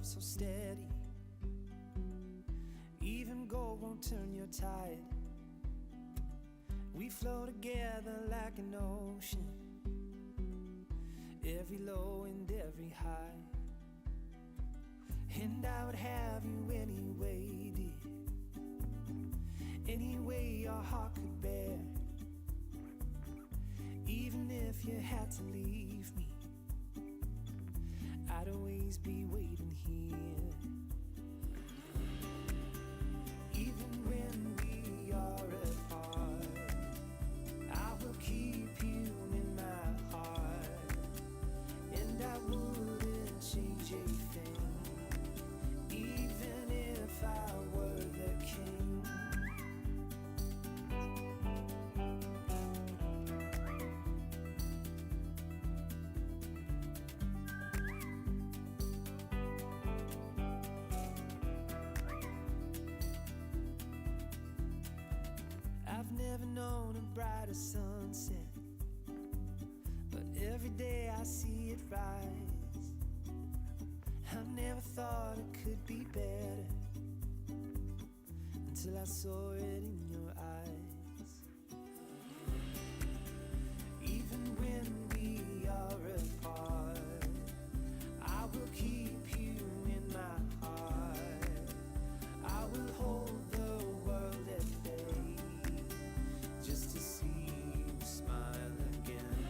love so steady. Even gold won't turn your tide. We flow together like an ocean, every low and every high. And I would have you anyway, dear, any way your heart could bear. Even if you had to leave me, I'd always be waiting here. Even when we are apart, I will keep you in my heart. And I wouldn't change a thing, even if I were the king. I've never known a brighter sunset, but every day I see it rise. I've never thought it could be better until I saw it in your eyes. Even when we are apart, I will keep you in my heart. I will hold the world at bay just to see you smile again.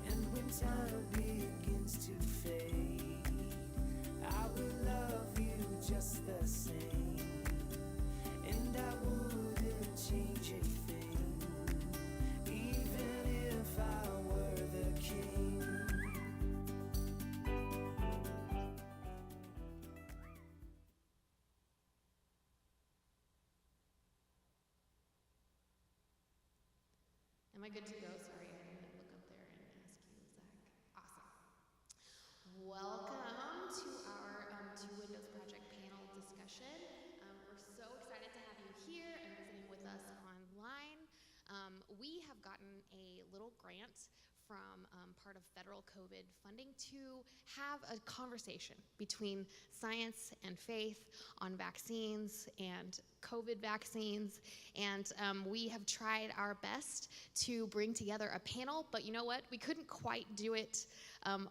And when time begins to fade, I will love you just the same. And I wouldn't change a thing, even if I were the king. Am I good to go? Sorry, I didn't look up there and ask you, Zach. Awesome. Welcome to our Two Windows Project panel discussion. We're so excited to have you here and visiting with us online. We have gotten a little grant from part of federal COVID funding to have a conversation between science and faith on vaccines and COVID vaccines. And we have tried our best to bring together a panel, but you know what? We couldn't quite do it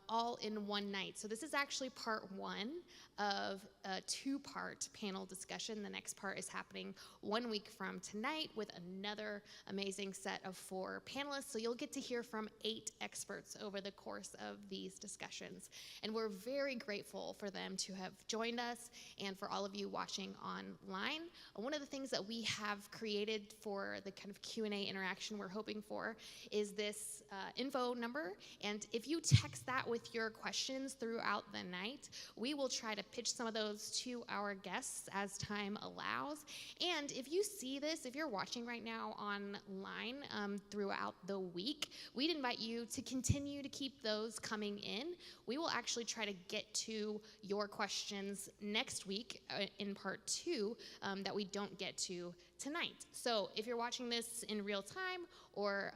all in one night. So this is actually part one of a two-part panel discussion. The next part is happening 1 week from tonight with another amazing set of 4 panelists. So you'll get to hear from 8 experts over the course of these discussions. And we're very grateful for them to have joined us and for all of you watching online. One of the things that we have created for the kind of Q&A interaction we're hoping for is this info number. And if you text that with your questions throughout the night, we will try to pitch some of those to our guests as time allows. And if you see this, if you're watching right now online throughout the week, we'd invite you to continue to keep those coming in. We will actually try to get to your questions next week in part 2 that we don't get to tonight. So if you're watching this in real time or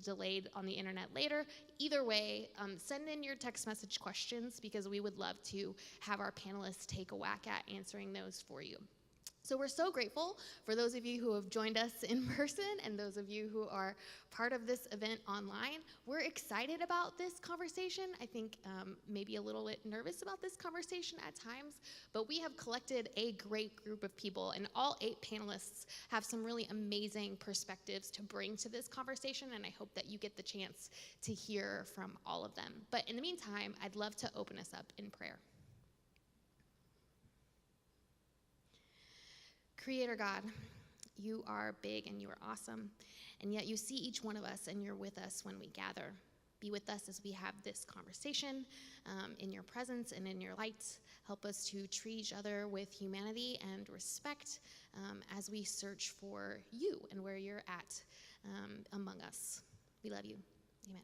delayed on the internet later, either way, send in your text message questions because we would love to have our panelists take a whack at answering those for you. So we're so grateful for those of you who have joined us in person and those of you who are part of this event online. We're excited about this conversation. I think maybe a little bit nervous about this conversation at times, but we have collected a great group of people, and all 8 panelists have some really amazing perspectives to bring to this conversation, and I hope that you get the chance to hear from all of them. But in the meantime, I'd love to open us up in prayer. Creator God, you are big and you are awesome, and yet you see each one of us and you're with us when we gather. Be with us as we have this conversation in your presence and in your light. Help us to treat each other with humanity and respect as we search for you and where you're at among us. We love you. Amen.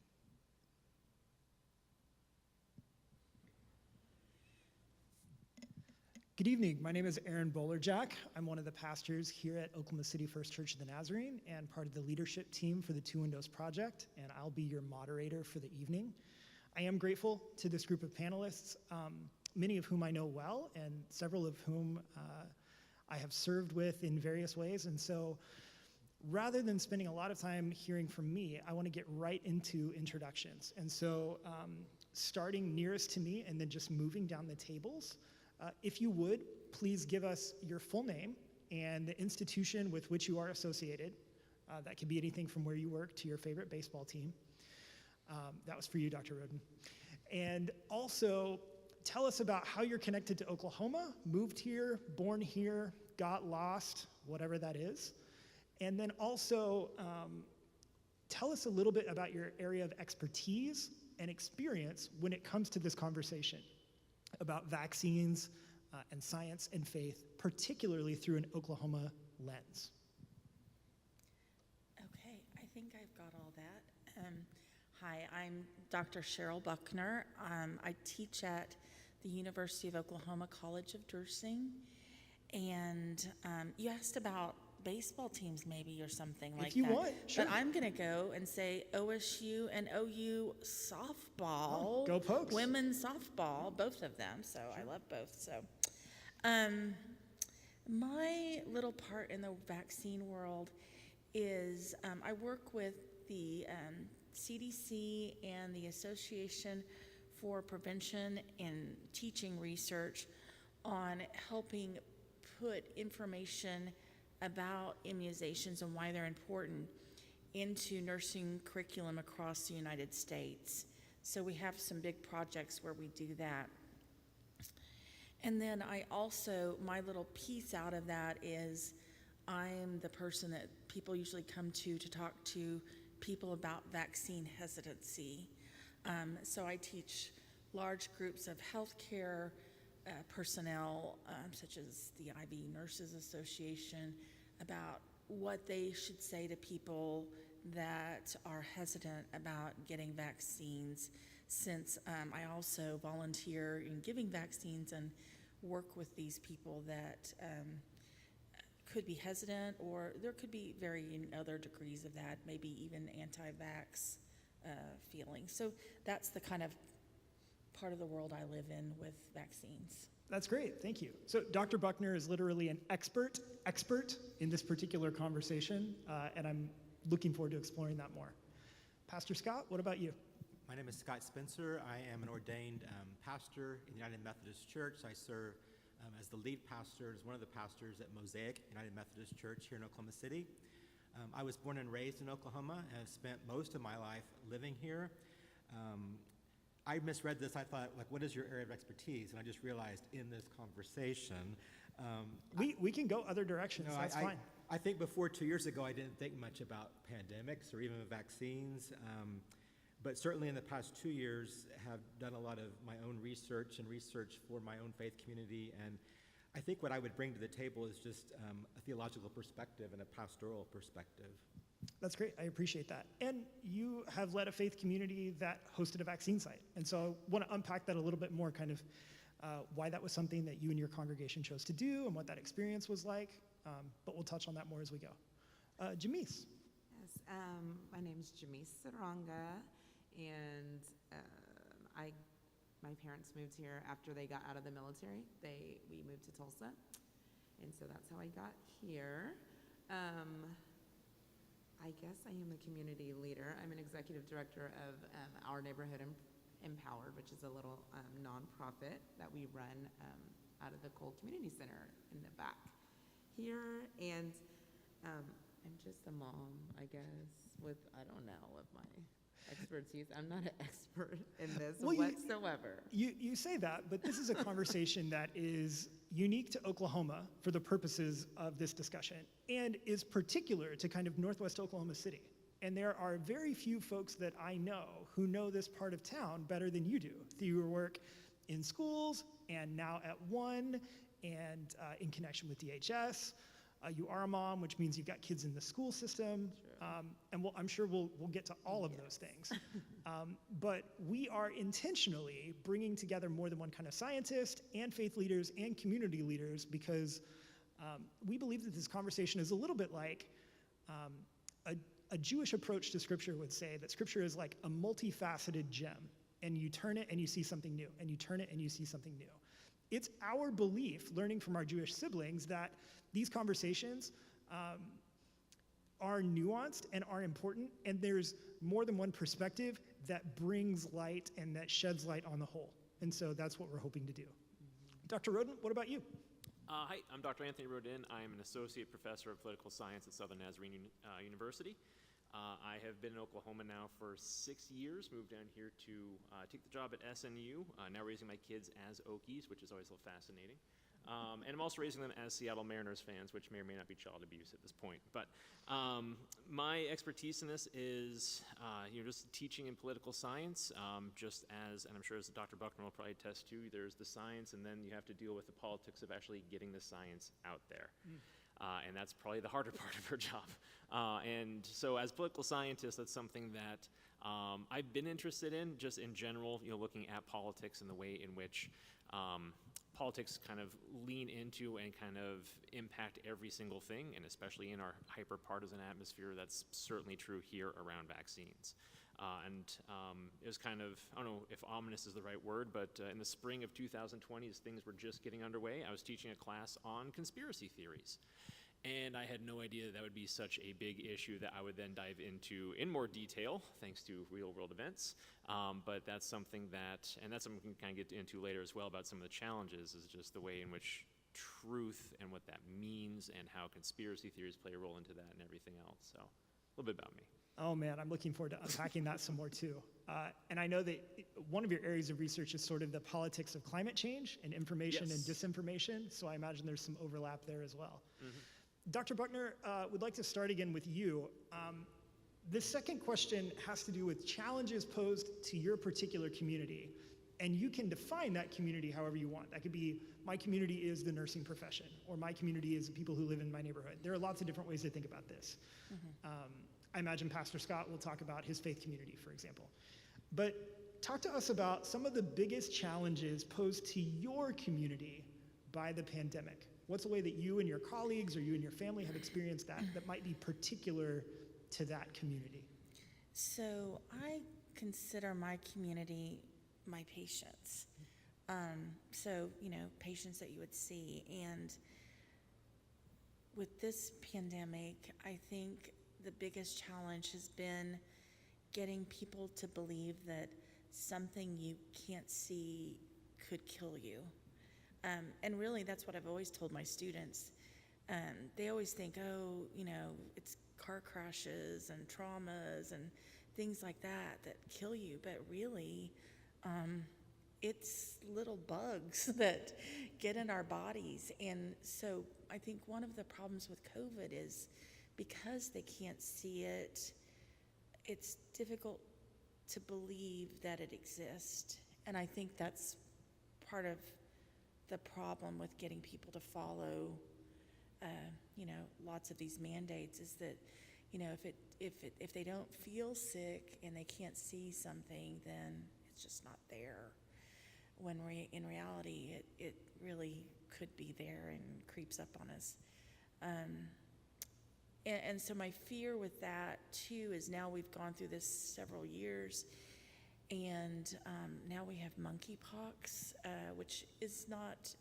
Good evening. My name is Aaron Bowlerjack. I'm one of the pastors here at Oklahoma City First Church of the Nazarene and part of the leadership team for the Two Windows Project, and I'll be your moderator for the evening. I am grateful to this group of panelists. many of whom I know well, and several of whom I have served with in various ways. And so rather than spending a lot of time hearing from me, I want to get right into introductions. And so starting nearest to me and then just moving down the tables, if you would, please give us your full name and the institution with which you are associated. That could be anything from where you work to your favorite baseball team. That was for you, Dr. Roden. And also, tell us about how you're connected to Oklahoma, moved here, born here, got lost, whatever that is. And then also, tell us a little bit about your area of expertise and experience when it comes to this conversation about vaccines and science and faith, particularly through an Oklahoma lens. Okay, I think I've got all that. Hi, I'm Dr. Cheryl Buckner. I teach at the University of Oklahoma College of Nursing. And you asked about baseball teams maybe or something like that. If you want, sure. But I'm going to go and say OSU and OU softball. Oh, go Pokes. Women's softball, both of them. So sure. I love both. So my little part in the vaccine world is I work with the CDC and the Association for Prevention and Teaching Research on helping put information about immunizations and why they're important into nursing curriculum across the United States. So we have some big projects where we do that. And then I also, my little piece out of that is I'm the person that people usually come to talk to people about vaccine hesitancy. So I teach large groups of healthcare personnel, such as the IV Nurses Association, about what they should say to people that are hesitant about getting vaccines, since I also volunteer in giving vaccines and work with these people that could be hesitant, or there could be varying other degrees of that, maybe even anti-vax feelings. So that's the kind of part of the world I live in with vaccines. That's great, thank you. So Dr. Buckner is literally an expert in this particular conversation, and I'm looking forward to exploring that more. Pastor Scott, what about you? My name is Scott Spencer. I am an ordained pastor in the United Methodist Church. I serve as the lead pastor, as one of the pastors at Mosaic United Methodist Church here in Oklahoma City. I was born and raised in Oklahoma and have spent most of my life living here. I misread this. I thought, like, what is your area of expertise? And I just realized in this conversation. We can go other directions. That's fine. I think before 2 years ago, I didn't think much about pandemics or even vaccines. But certainly in the past 2 years, have done a lot of my own research for my own faith community. And I think what I would bring to the table is just a theological perspective and a pastoral perspective. That's great. I appreciate that. And you have led a faith community that hosted a vaccine site. And so I want to unpack that a little bit more, kind of why that was something that you and your congregation chose to do and what that experience was like. But we'll touch on that more as we go. Jamise. Yes, my name is Jamise Saranga, and my parents moved here after they got out of the military. We moved to Tulsa, and so that's how I got here. I guess I am a community leader. I'm an executive director of Our Neighborhood Empowered, which is a little nonprofit that we run out of the Cole Community Center in the back here. And I'm just a mom, I guess, with my expertise. I'm not an expert in this whatsoever. You say that, but this is a conversation that is unique to Oklahoma for the purposes of this discussion, and is particular to kind of Northwest Oklahoma City. And there are very few folks that I know who know this part of town better than you do, through your work in schools and now at One and in connection with DHS. You are a mom, which means you've got kids in the school system, and I'm sure we'll get to all of those things. But we are intentionally bringing together more than one kind of scientist and faith leaders and community leaders, because we believe that this conversation is a little bit like a Jewish approach to Scripture would say, that Scripture is like a multifaceted gem, and you turn it and you see something new, and you turn it and you see something new. it's our belief, learning from our Jewish siblings, that these conversations are nuanced and are important, and there's more than one perspective that brings light and that sheds light on the whole. And so that's what we're hoping to do. Dr. Roden, what about you? Hi, I'm Dr. Anthony Rodin. I'm an associate professor of political science at Southern Nazarene University. I have been in Oklahoma now for 6 years, moved down here to take the job at SNU, now raising my kids as Okies, which is always a little fascinating. And I'm also raising them as Seattle Mariners fans, which may or may not be child abuse at this point. But my expertise in this is just teaching in political science, just as, and I'm sure as Dr. Buckner will probably attest to, there's the science, and then you have to deal with the politics of actually getting the science out there. And that's probably the harder part of her job. And so as political scientists, that's something that I've been interested in, just in general, looking at politics and the way in which politics kind of lean into and kind of impact every single thing, and especially in our hyper-partisan atmosphere, that's certainly true here around vaccines. It was kind of, I don't know if ominous is the right word, but in the spring of 2020, as things were just getting underway, I was teaching a class on conspiracy theories. And I had no idea that would be such a big issue that I would then dive into in more detail, thanks to real-world events. But that's something that, and that's something we can kind of get into later as well about some of the challenges, is just the way in which truth and what that means and how conspiracy theories play a role into that and everything else. So a little bit about me. Oh man, I'm looking forward to unpacking that some more too. And I know that one of your areas of research is sort of the politics of climate change and information and disinformation, so I imagine there's some overlap there as well. Mm-hmm. Dr. Buckner, would like to start again with you. The second question has to do with challenges posed to your particular community, and you can define that community however you want. That could be, my community is the nursing profession, or my community is the people who live in my neighborhood. There are lots of different ways to think about this. Mm-hmm. I imagine Pastor Scott will talk about his faith community, for example. But talk to us about some of the biggest challenges posed to your community by the pandemic. What's a way that you and your colleagues or you and your family have experienced that might be particular to that community? So I consider my community my patients. So, patients that you would see. And with this pandemic, I think the biggest challenge has been getting people to believe that something you can't see could kill you. And really, that's what I've always told my students. They always think, it's car crashes and traumas and things like that kill you. But really, it's little bugs that get in our bodies. And so I think one of the problems with COVID is because they can't see it, it's difficult to believe that it exists. And I think that's part of the problem with getting people to follow, lots of these mandates is that, if they don't feel sick and they can't see something, then it's just not there. When in reality, it really could be there and creeps up on us. And so my fear with that too is now we've gone through this several years. And now we have monkeypox, which is not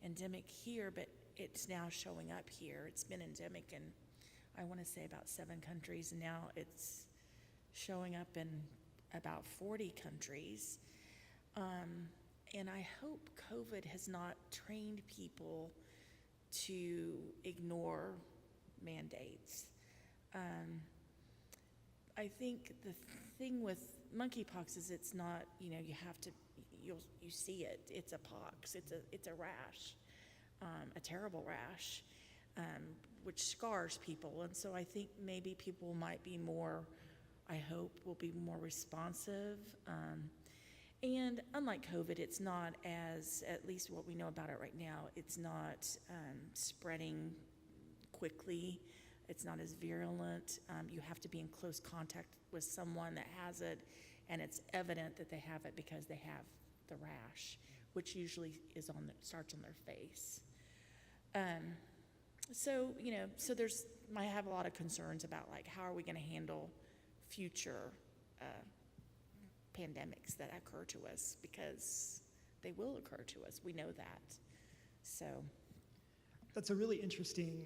endemic here, but it's now showing up here. It's been endemic in, I want to say, about 7 countries, and now it's showing up in about 40 countries. And I hope COVID has not trained people to ignore mandates. I think the thing with monkeypox is it's not, you see it. It's a pox. It's a rash, a terrible rash, which scars people. And so I think maybe people might be more, I hope, will be more responsive. And unlike COVID, it's not as, at least what we know about it right now, it's not spreading quickly. It's not as virulent. You have to be in close contact with someone that has it, and it's evident that they have it because they have the rash, which usually starts on their face. So I have a lot of concerns about how are we going to handle future pandemics that occur to us, because they will occur to us. We know that. So, That's a really interesting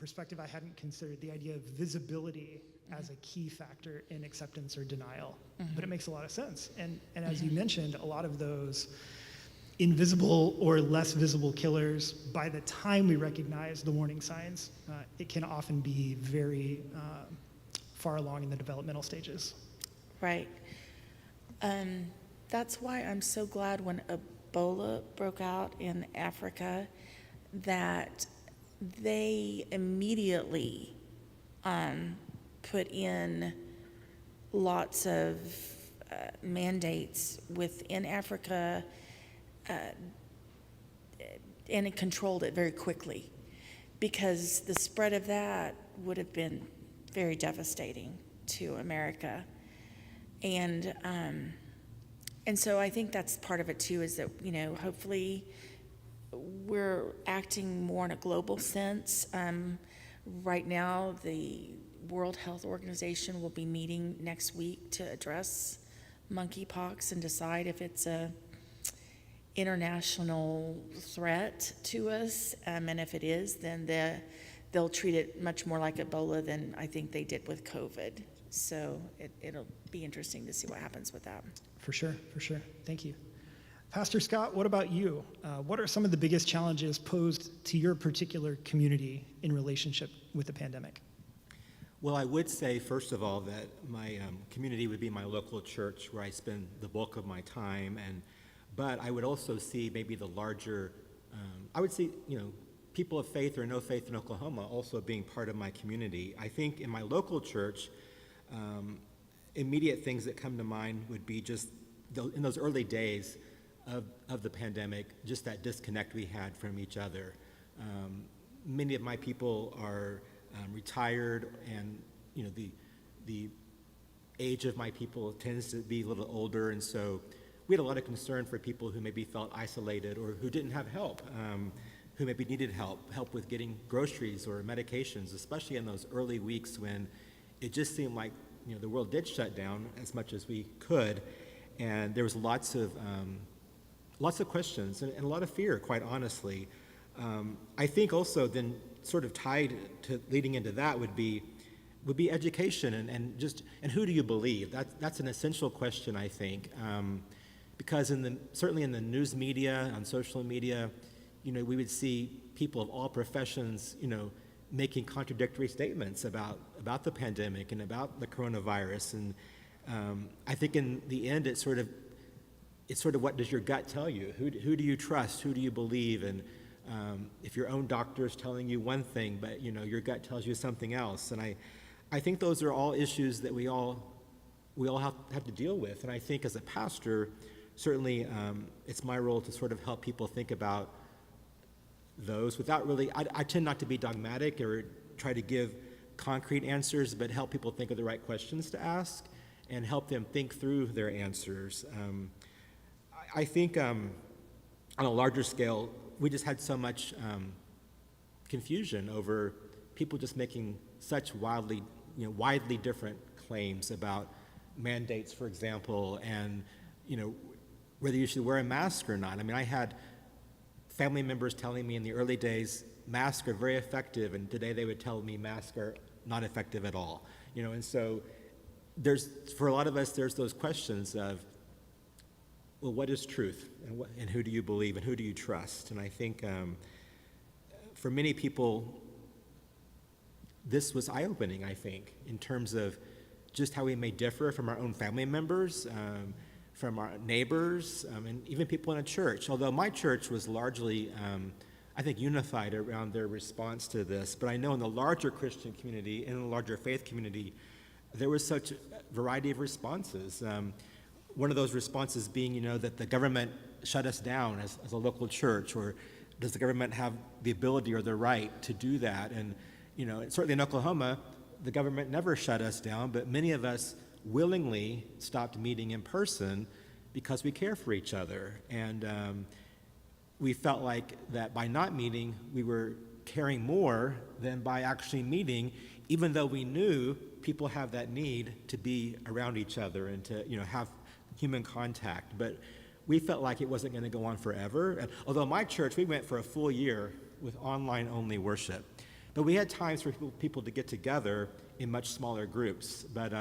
perspective I hadn't considered, the idea of visibility as a key factor in acceptance or denial. But it makes a lot of sense. And as you mentioned, a lot of those invisible or less visible killers, by the time we recognize the warning signs, it can often be very far along in the developmental stages. right. That's why I'm so glad when Ebola broke out in Africa that they immediately put in lots of mandates within Africa, and it controlled it very quickly, because the spread of that would have been very devastating to America. And so I think that's part of it too, is that, hopefully we're acting more in a global sense. Right now, the World Health Organization will be meeting next week to address monkeypox and decide if it's a international threat to us. And if it is, then they'll treat it much more like Ebola than I think they did with COVID. So it'll be interesting to see what happens with that. For sure. Thank you. Pastor Scott, what about you? What are some of the biggest challenges posed to your particular community in relationship with the pandemic? Well, I would say, first of all, that my community would be my local church where I spend the bulk of my time. But I would also see maybe the larger, I would see, people of faith or no faith in Oklahoma also being part of my community. I think in my local church, immediate things that come to mind would be just in those early days of the pandemic, just that disconnect we had from each other. Many of my people are retired, and the age of my people tends to be a little older, and so we had a lot of concern for people who maybe felt isolated or who didn't have help, who maybe needed help with getting groceries or medications, especially in those early weeks when it just seemed like the world did shut down as much as we could, and there was lots of questions and a lot of fear, quite honestly. I think also then sort of tied to leading into that would be education and who do you believe? That's an essential question, I think, because certainly in the news media, on social media, we would see people of all professions, making contradictory statements about the pandemic and about the coronavirus, and I think in the end it's sort of what does your gut tell you? Who do you trust? Who do you believe? And if your own doctor is telling you one thing, but your gut tells you something else, and I think those are all issues that we all have to deal with. And I think as a pastor, certainly it's my role to sort of help people think about those without really, I tend not to be dogmatic or try to give concrete answers, but help people think of the right questions to ask and help them think through their answers. I think on a larger scale, we just had so much confusion over people just making such widely different claims about mandates, for example, and whether you should wear a mask or not. I mean, I had family members telling me in the early days masks are very effective, and today they would tell me masks are not effective at all. And so for a lot of us, there's those questions of, well, what is truth, and who do you believe, and who do you trust? And I think for many people, this was eye-opening, I think, in terms of just how we may differ from our own family members, from our neighbors, and even people in a church. Although my church was largely, I think, unified around their response to this. But I know in the larger Christian community, in the larger faith community, there was such a variety of responses. One of those responses being, that the government shut us down as a local church, or does the government have the ability or the right to do that? And, certainly in Oklahoma, the government never shut us down, but many of us willingly stopped meeting in person because we care for each other. And we felt like that by not meeting, we were caring more than by actually meeting, even though we knew people have that need to be around each other and to, have human contact. But we felt like it wasn't going to go on forever. And although my church, we went for a full year with online-only worship. But we had times for people to get together in much smaller groups. But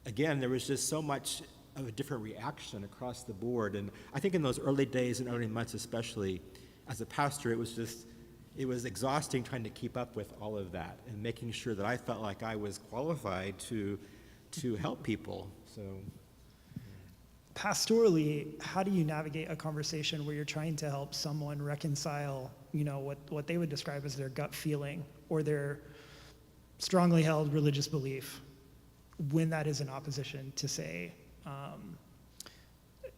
again, there was just so much of a different reaction across the board. And I think in those early days and early months especially, as a pastor, it was exhausting trying to keep up with all of that and making sure that I felt like I was qualified to help people. So pastorally, how do you navigate a conversation where you're trying to help someone reconcile, what they would describe as their gut feeling or their strongly held religious belief when that is in opposition to, say,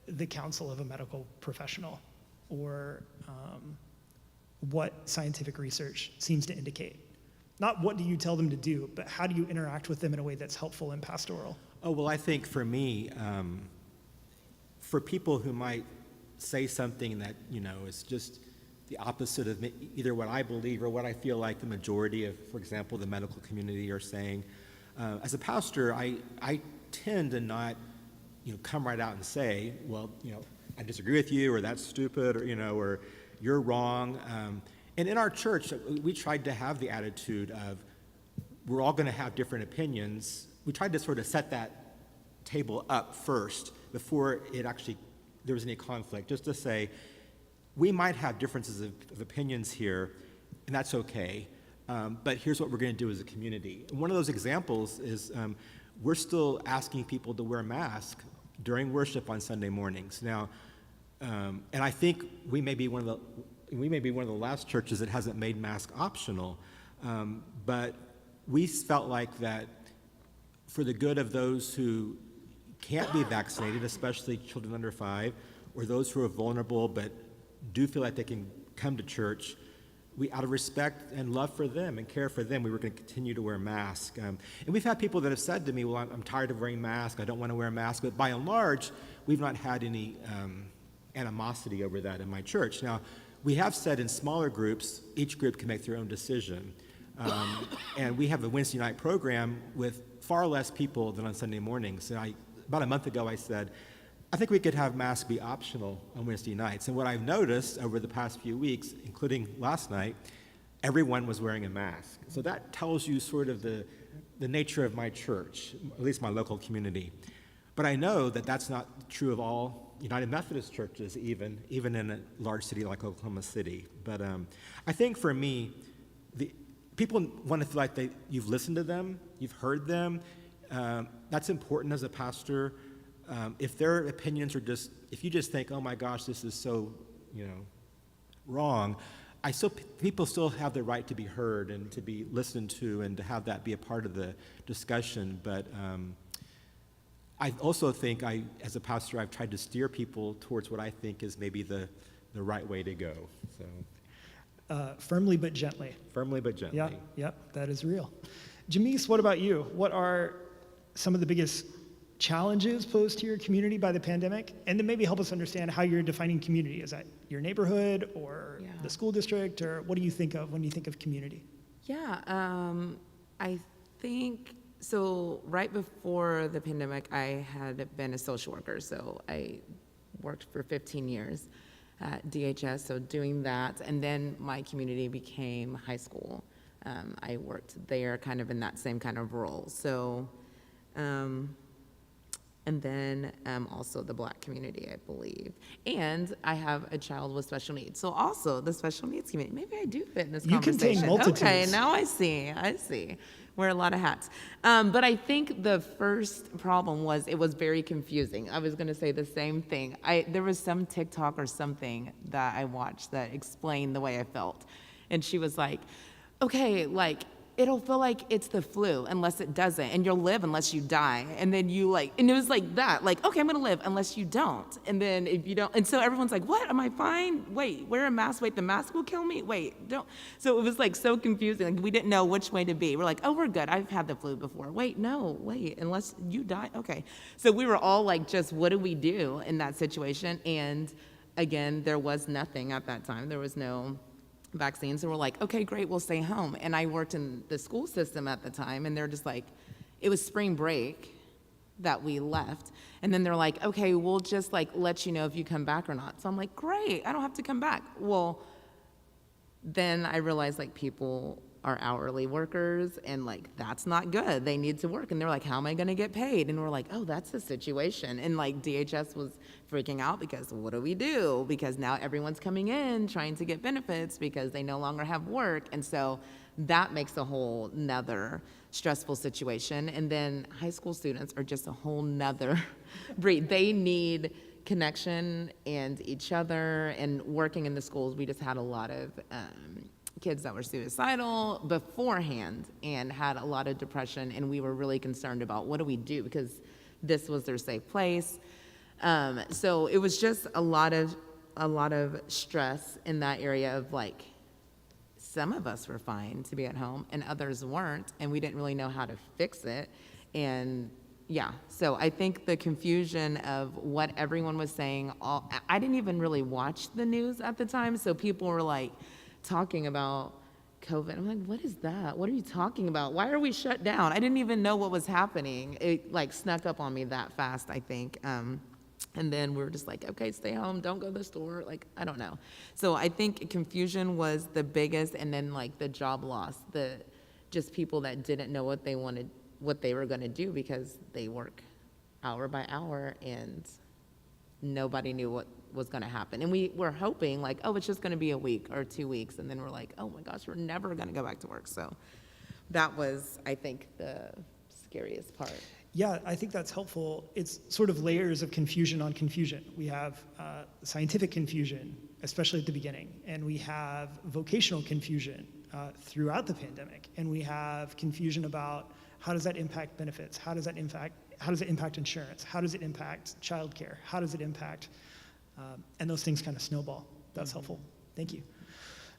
the counsel of a medical professional or what scientific research seems to indicate? Not what do you tell them to do, but how do you interact with them in a way that's helpful and pastoral? Oh, well, I think for me, for people who might say something that, is just the opposite of either what I believe or what I feel like the majority of, for example, the medical community are saying, as a pastor, I tend to not, come right out and say, well, I disagree with you, or that's stupid, or you're wrong. And in our church, we tried to have the attitude of we're all going to have different opinions. We tried to sort of set that table up first before there was any conflict, just to say, we might have differences of opinions here, and that's okay, but here's what we're going to do as a community. And one of those examples is we're still asking people to wear masks during worship on Sunday mornings. Now, and I think we may be one of the last churches that hasn't made masks optional, but we felt like that for the good of those who can't be vaccinated, especially children under 5, or those who are vulnerable but do feel like they can come to church, we, out of respect and love for them and care for them, we were going to continue to wear masks. And we've had people that have said to me, well, I'm tired of wearing masks, I don't want to wear a mask, but by and large, we've not had any animosity over that in my church. Now, we have said in smaller groups, each group can make their own decision. And we have a Wednesday night program with far less people than on Sunday mornings. And about a month ago, I said, I think we could have masks be optional on Wednesday nights. And what I've noticed over the past few weeks, including last night, everyone was wearing a mask. So that tells you sort of the nature of my church, at least my local community. But I know that that's not true of all United Methodist churches, even in a large city like Oklahoma City. But I think for me, people want to feel like you've listened to them, you've heard them. That's important as a pastor. If their opinions are if you just think, oh my gosh, this is so, wrong, people still have the right to be heard and to be listened to and to have that be a part of the discussion. But I also think as a pastor, I've tried to steer people towards what I think is maybe the right way to go. So, firmly but gently. Firmly but gently. Yep, that is real. Jamise, what about you? What are some of the biggest challenges posed to your community by the pandemic? And then maybe help us understand how you're defining community. Is that your neighborhood or the school district, or what do you think of when you think of community? Yeah, I think, so right before the pandemic, I had been a social worker. So I worked for 15 years at DHS, so doing that. And then my community became high school. I worked there kind of in that same kind of role. So, and then also the Black community, I believe. And I have a child with special needs. So also the special needs community. Maybe I do fit in this conversation. You contain multitudes. Okay, now I see. Wear a lot of hats. But I think the first problem was it was very confusing. I was going to say the same thing. There was some TikTok or something that I watched that explained the way I felt. And she was like, okay, like, it'll feel like it's the flu unless it doesn't, and you'll live unless you die. And then and it was like that, like, okay, I'm gonna live unless you don't. And then if you don't, and so everyone's like, what, am I fine? Wait, wear a mask, wait, the mask will kill me? Wait, don't. So it was like so confusing, like we didn't know which way to be. We're like, oh, we're good, I've had the flu before. Wait, no, wait, unless you die, okay. So we were all like, just what do we do in that situation? And again, there was nothing at that time. There was no vaccines, and we're like, okay, great, we'll stay home. And I worked in the school system at the time, and they're just like, it was spring break, that we left. And then they're like, okay, we'll just like let you know if you come back or not. So I'm like, great, I don't have to come back. Well, then I realized like people are hourly workers and like that's not good. They need to work. And they're like, how am I gonna get paid? And we're like, oh, that's the situation. And like DHS was freaking out because what do we do? Because now everyone's coming in trying to get benefits because they no longer have work. And so that makes a whole nother stressful situation. And then high school students are just a whole nother breed. They need connection and each other, and working in the schools, we just had a lot of kids that were suicidal beforehand and had a lot of depression, and we were really concerned about what do we do because this was their safe place. So it was just a lot of stress in that area of like, some of us were fine to be at home and others weren't, and we didn't really know how to fix it. And yeah, so I think the confusion of what everyone was saying, I didn't even really watch the news at the time, so people were like talking about COVID. I'm like, what is that? What are you talking about? Why are we shut down? I didn't even know what was happening. It like snuck up on me that fast, I think. And then we were just like, okay, stay home, don't go to the store. Like, I don't know. So I think confusion was the biggest, and then like the job loss, just people that didn't know what they wanted, what they were going to do because they work hour by hour and nobody knew what was going to happen. And we were hoping like, oh, it's just going to be a week or 2 weeks. And then we're like, oh my gosh, we're never going to go back to work. So that was, I think, the scariest part. Yeah, I think that's helpful. It's sort of layers of confusion on confusion. We have scientific confusion, especially at the beginning, and we have vocational confusion throughout the pandemic, and we have confusion about how does that impact benefits, how does it impact insurance, how does it impact childcare, how does it impact, and those things kind of snowball. That's helpful. Thank you.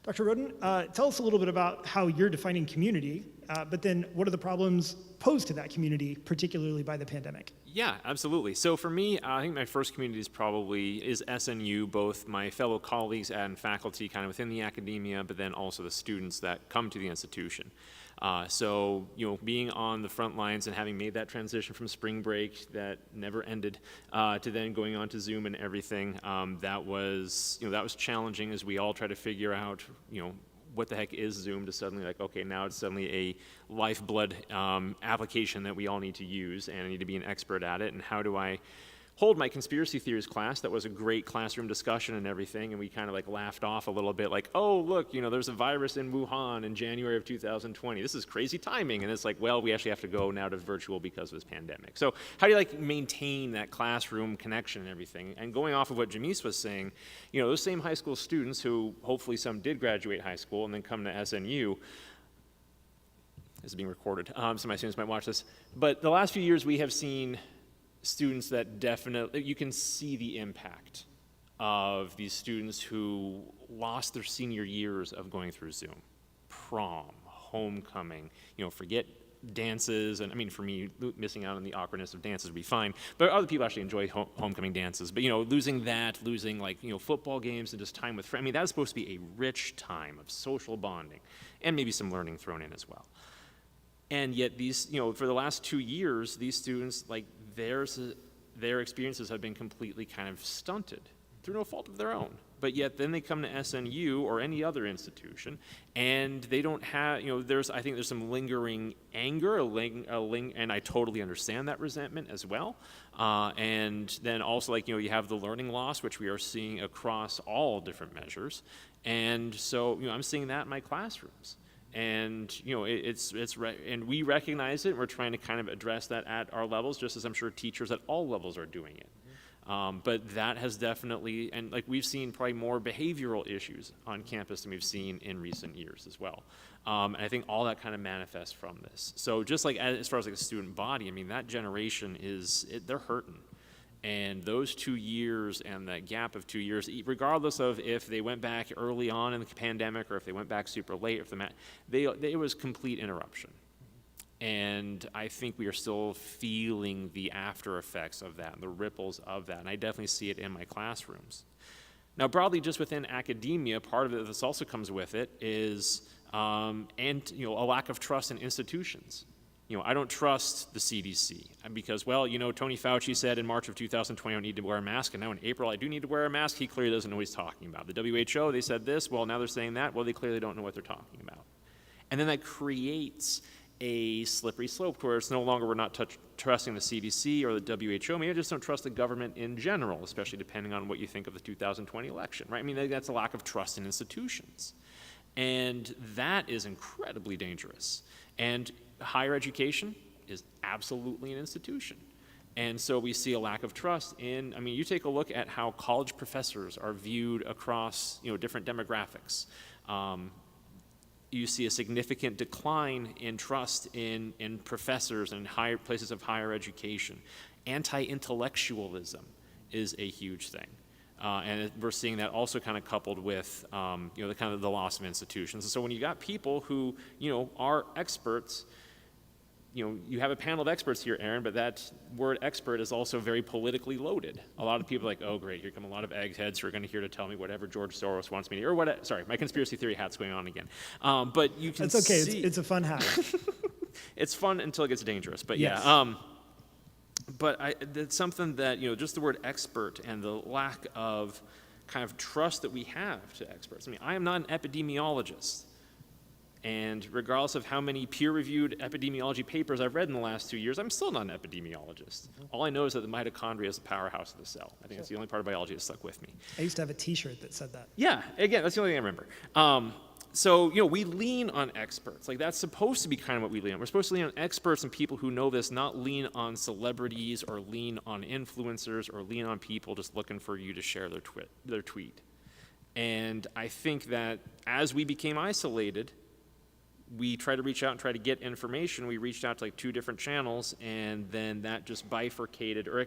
Dr. Roden, tell us a little bit about how you're defining community, but then what are the problems posed to that community, particularly by the pandemic? Yeah, absolutely. So for me, I think my first community is SNU, both my fellow colleagues and faculty kind of within the academia, but then also the students that come to the institution. So, being on the front lines and having made that transition from spring break that never ended to then going on to Zoom and everything, that was challenging as we all try to figure out, what the heck is Zoom, to suddenly like, okay, now it's suddenly a lifeblood application that we all need to use, and I need to be an expert at it, and how do I hold my conspiracy theories class? That was a great classroom discussion and everything, and we kind of like laughed off a little bit like, oh, look, there's a virus in Wuhan in January of 2020. This is crazy timing. And it's like, well, we actually have to go now to virtual because of this pandemic. So how do you like maintain that classroom connection and everything? And going off of what Jamise was saying, those same high school students who hopefully some did graduate high school and then come to SNU, this is being recorded, some of my students might watch this, but the last few years we have seen students that definitely, you can see the impact of these students who lost their senior years of going through Zoom. Prom, homecoming, forget dances, and I mean, for me, missing out on the awkwardness of dances would be fine, but other people actually enjoy homecoming dances. But losing like football games and just time with friends, I mean, that's supposed to be a rich time of social bonding and maybe some learning thrown in as well. And yet these, for the last 2 years, these students, like, their experiences have been completely kind of stunted through no fault of their own. But yet then they come to SNU or any other institution, and they don't have, I think there's some lingering anger, and I totally understand that resentment as well. And then also, like, you have the learning loss, which we are seeing across all different measures. And so, I'm seeing that in my classrooms. And and we recognize it, and we're trying to kind of address that at our levels, just as I'm sure teachers at all levels are doing it. But that has definitely, and like we've seen probably more behavioral issues on campus than we've seen in recent years as well. And I think all that kind of manifests from this. So just like as far as like the student body, I mean, that generation they're hurting. And those 2 years and that gap of 2 years, regardless of if they went back early on in the pandemic or if they went back super late, it was complete interruption. And I think we are still feeling the after effects of that and the ripples of that. And I definitely see it in my classrooms. Now, broadly, just within academia, part of it, this also comes with it, is a lack of trust in institutions. I don't trust the CDC because, well, Tony Fauci said in March of 2020 I don't need to wear a mask, and now in April I do need to wear a mask. He clearly doesn't know what he's talking about. The WHO, they said this, well, now they're saying that. Well, they clearly don't know what they're talking about. And then that creates a slippery slope where it's no longer we're not trusting the CDC or the WHO. Maybe I just don't trust the government in general, especially depending on what you think of the 2020 election, right? I mean, that's a lack of trust in institutions. And that is incredibly dangerous. And higher education is absolutely an institution. And so we see a lack of trust in, you take a look at how college professors are viewed across, different demographics. You see a significant decline in trust in professors and higher places of higher education. Anti-intellectualism is a huge thing. And we're seeing that also kind of coupled with, the loss of institutions. And so when you got people who, are experts, you have a panel of experts here, Aaron, but that word expert is also very politically loaded. A lot of people are like, oh, great, here come a lot of eggheads who are going to here to tell me whatever George Soros wants me to, or what, sorry, my conspiracy theory hat's going on again. But you can It's okay, see. it's a fun hat. It's fun until it gets dangerous, but Yes. yeah. But it's something that, just the word expert and the lack of kind of trust that we have to experts. I am not an epidemiologist. And regardless of how many peer-reviewed epidemiology papers I've read in the last 2 years, I'm still not an epidemiologist. All I know is that the mitochondria is the powerhouse of the cell. I think that's the only part of biology that stuck with me. I used to have a T-shirt that said that. Yeah, again, that's the only thing I remember. So, we lean on experts. Like, that's supposed to be kind of what we lean on. We're supposed to lean on experts and people who know this, not lean on celebrities or lean on influencers or lean on people just looking for you to share their tweet. And I think that as we became isolated, we try to reach out and try to get information. We reached out to like 2 different channels, and then that just bifurcated or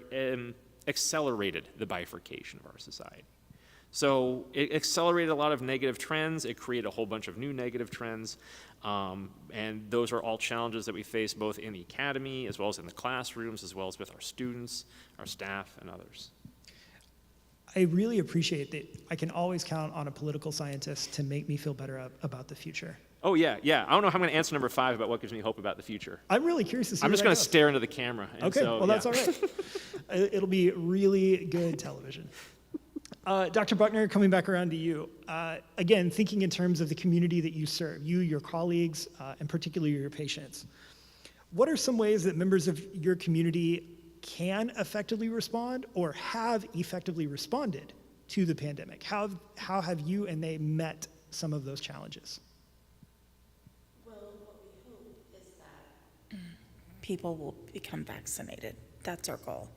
accelerated the bifurcation of our society. So it accelerated a lot of negative trends. It created a whole bunch of new negative trends. And those are all challenges that we face both in the academy, as well as in the classrooms, as well as with our students, our staff, and others. I really appreciate that I can always count on a political scientist to make me feel better about the future. Oh, yeah. I don't know how I'm going to answer number 5 about what gives me hope about the future. I'm really curious to see I'm just going to stare into the camera. And okay, so, well, that's all right. It'll be really good television. Dr. Buckner, coming back around to you. Again, thinking in terms of the community that you serve, you, your colleagues, and particularly your patients. What are some ways that members of your community can effectively respond or have effectively responded to the pandemic? How have you and they met some of those challenges? Well, what we hope is that people will become vaccinated. That's our goal.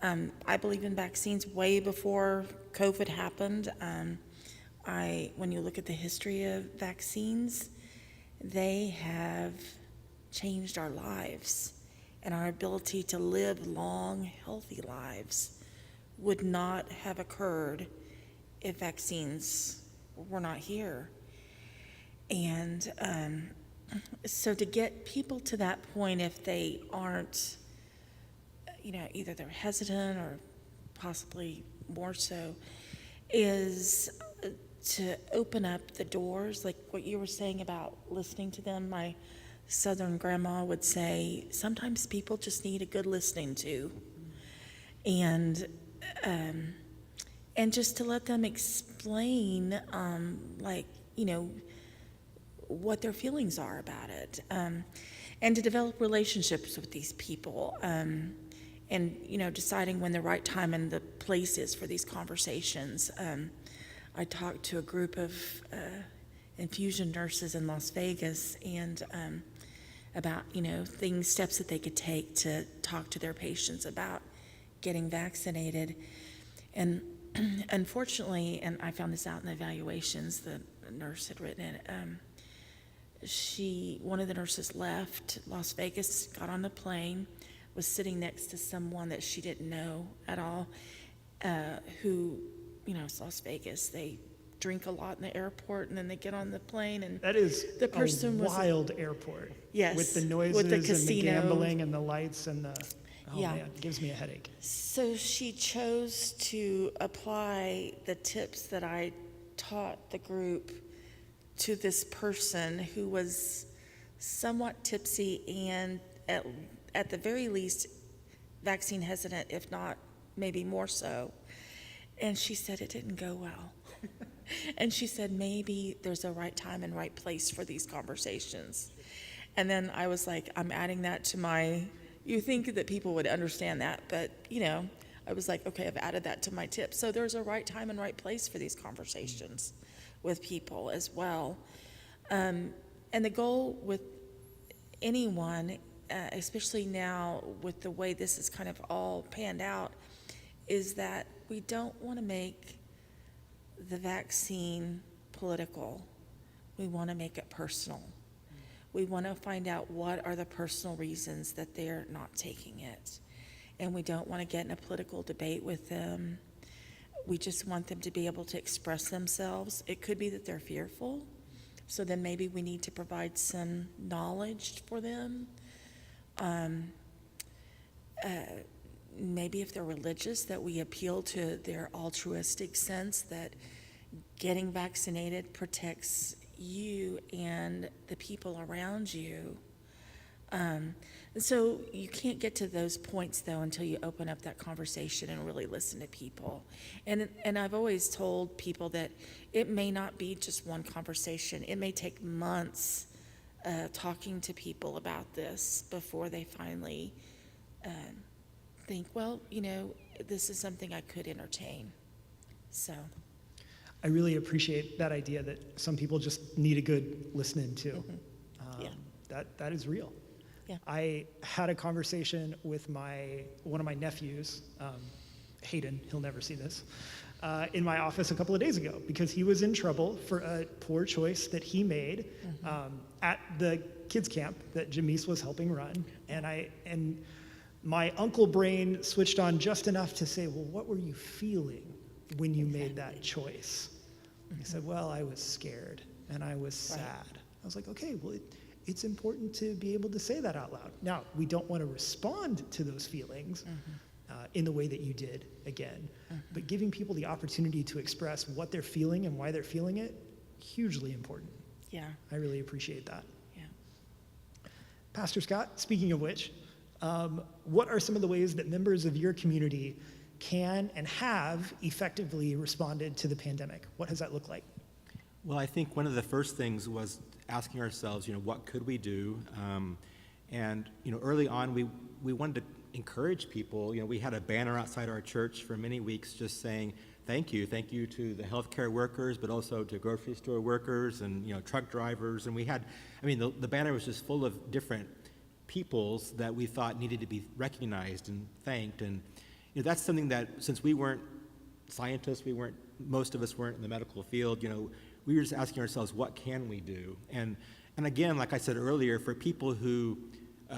I believe in vaccines way before COVID happened. When you look at the history of vaccines, they have changed our lives, and our ability to live long, healthy lives would not have occurred if vaccines were not here. And so to get people to that point, if they aren't, either they're hesitant or possibly more so, is to open up the doors, like what you were saying about listening to them. My Southern grandma would say, sometimes people just need a good listening to. And just to let them explain, what their feelings are about it. And to develop relationships with these people. And deciding when the right time and the place is for these conversations. I talked to a group of infusion nurses in Las Vegas and about, steps that they could take to talk to their patients about getting vaccinated. And unfortunately, and I found this out in the evaluations the nurse had written it, one of the nurses left Las Vegas, got on the plane, was sitting next to someone that she didn't know at all, who, it's Las Vegas. They drink a lot in the airport, and then they get on the plane, and That is the person a was wild airport. Yes, With the noises with the and the casino. gambling and the lights and the, Yeah. man, it gives me a headache. So she chose to apply the tips that I taught the group to this person who was somewhat tipsy and at the very least, vaccine hesitant, if not maybe more so. And she said it didn't go well. And she said, maybe there's a right time and right place for these conversations. And then I was like, I'm adding that to you think that people would understand that, but I was like, okay, I've added that to my tip. So there's a right time and right place for these conversations with people as well. And the goal with anyone, especially now with the way this is kind of all panned out, is that we don't want to make the vaccine political. We want to make it personal. We want to find out what are the personal reasons that they're not taking it. And we don't want to get in a political debate with them. We just want them to be able to express themselves. It could be that they're fearful, so then maybe we need to provide some knowledge for them. Maybe if they're religious, that we appeal to their altruistic sense that getting vaccinated protects you and the people around you. So you can't get to those points, though, until you open up that conversation and really listen to people. And I've always told people that it may not be just one conversation. It may take months talking to people about this before they finally think, well, this is something I could entertain. So I really appreciate that idea that some people just need a good listening to. Yeah. That is real. Yeah. I had a conversation with one of my nephews, Hayden, he'll never see this, in my office a couple of days ago because he was in trouble for a poor choice that he made at the kids camp that Jamise was helping run. And my uncle brain switched on just enough to say, well, what were you feeling when you made that choice? He said, well, I was scared and I was sad. I was like, okay, well, it's important to be able to say that out loud. Now, we don't want to respond to those feelings in the way that you did, again, but giving people the opportunity to express what they're feeling and why they're feeling it, hugely important. Yeah. I really appreciate that. Yeah. Pastor Scott, speaking of which, what are some of the ways that members of your community can and have effectively responded to the pandemic? What does that look like? Well, I think one of the first things was asking ourselves, what could we do? And early on, we wanted to encourage people. We had a banner outside our church for many weeks just saying, thank you to the healthcare workers, but also to grocery store workers and, truck drivers. And we had, the banner was just full of different peoples that we thought needed to be recognized and thanked. And that's something that, since we weren't scientists, most of us weren't in the medical field, we were just asking ourselves, what can we do? And again, like I said earlier, for people who,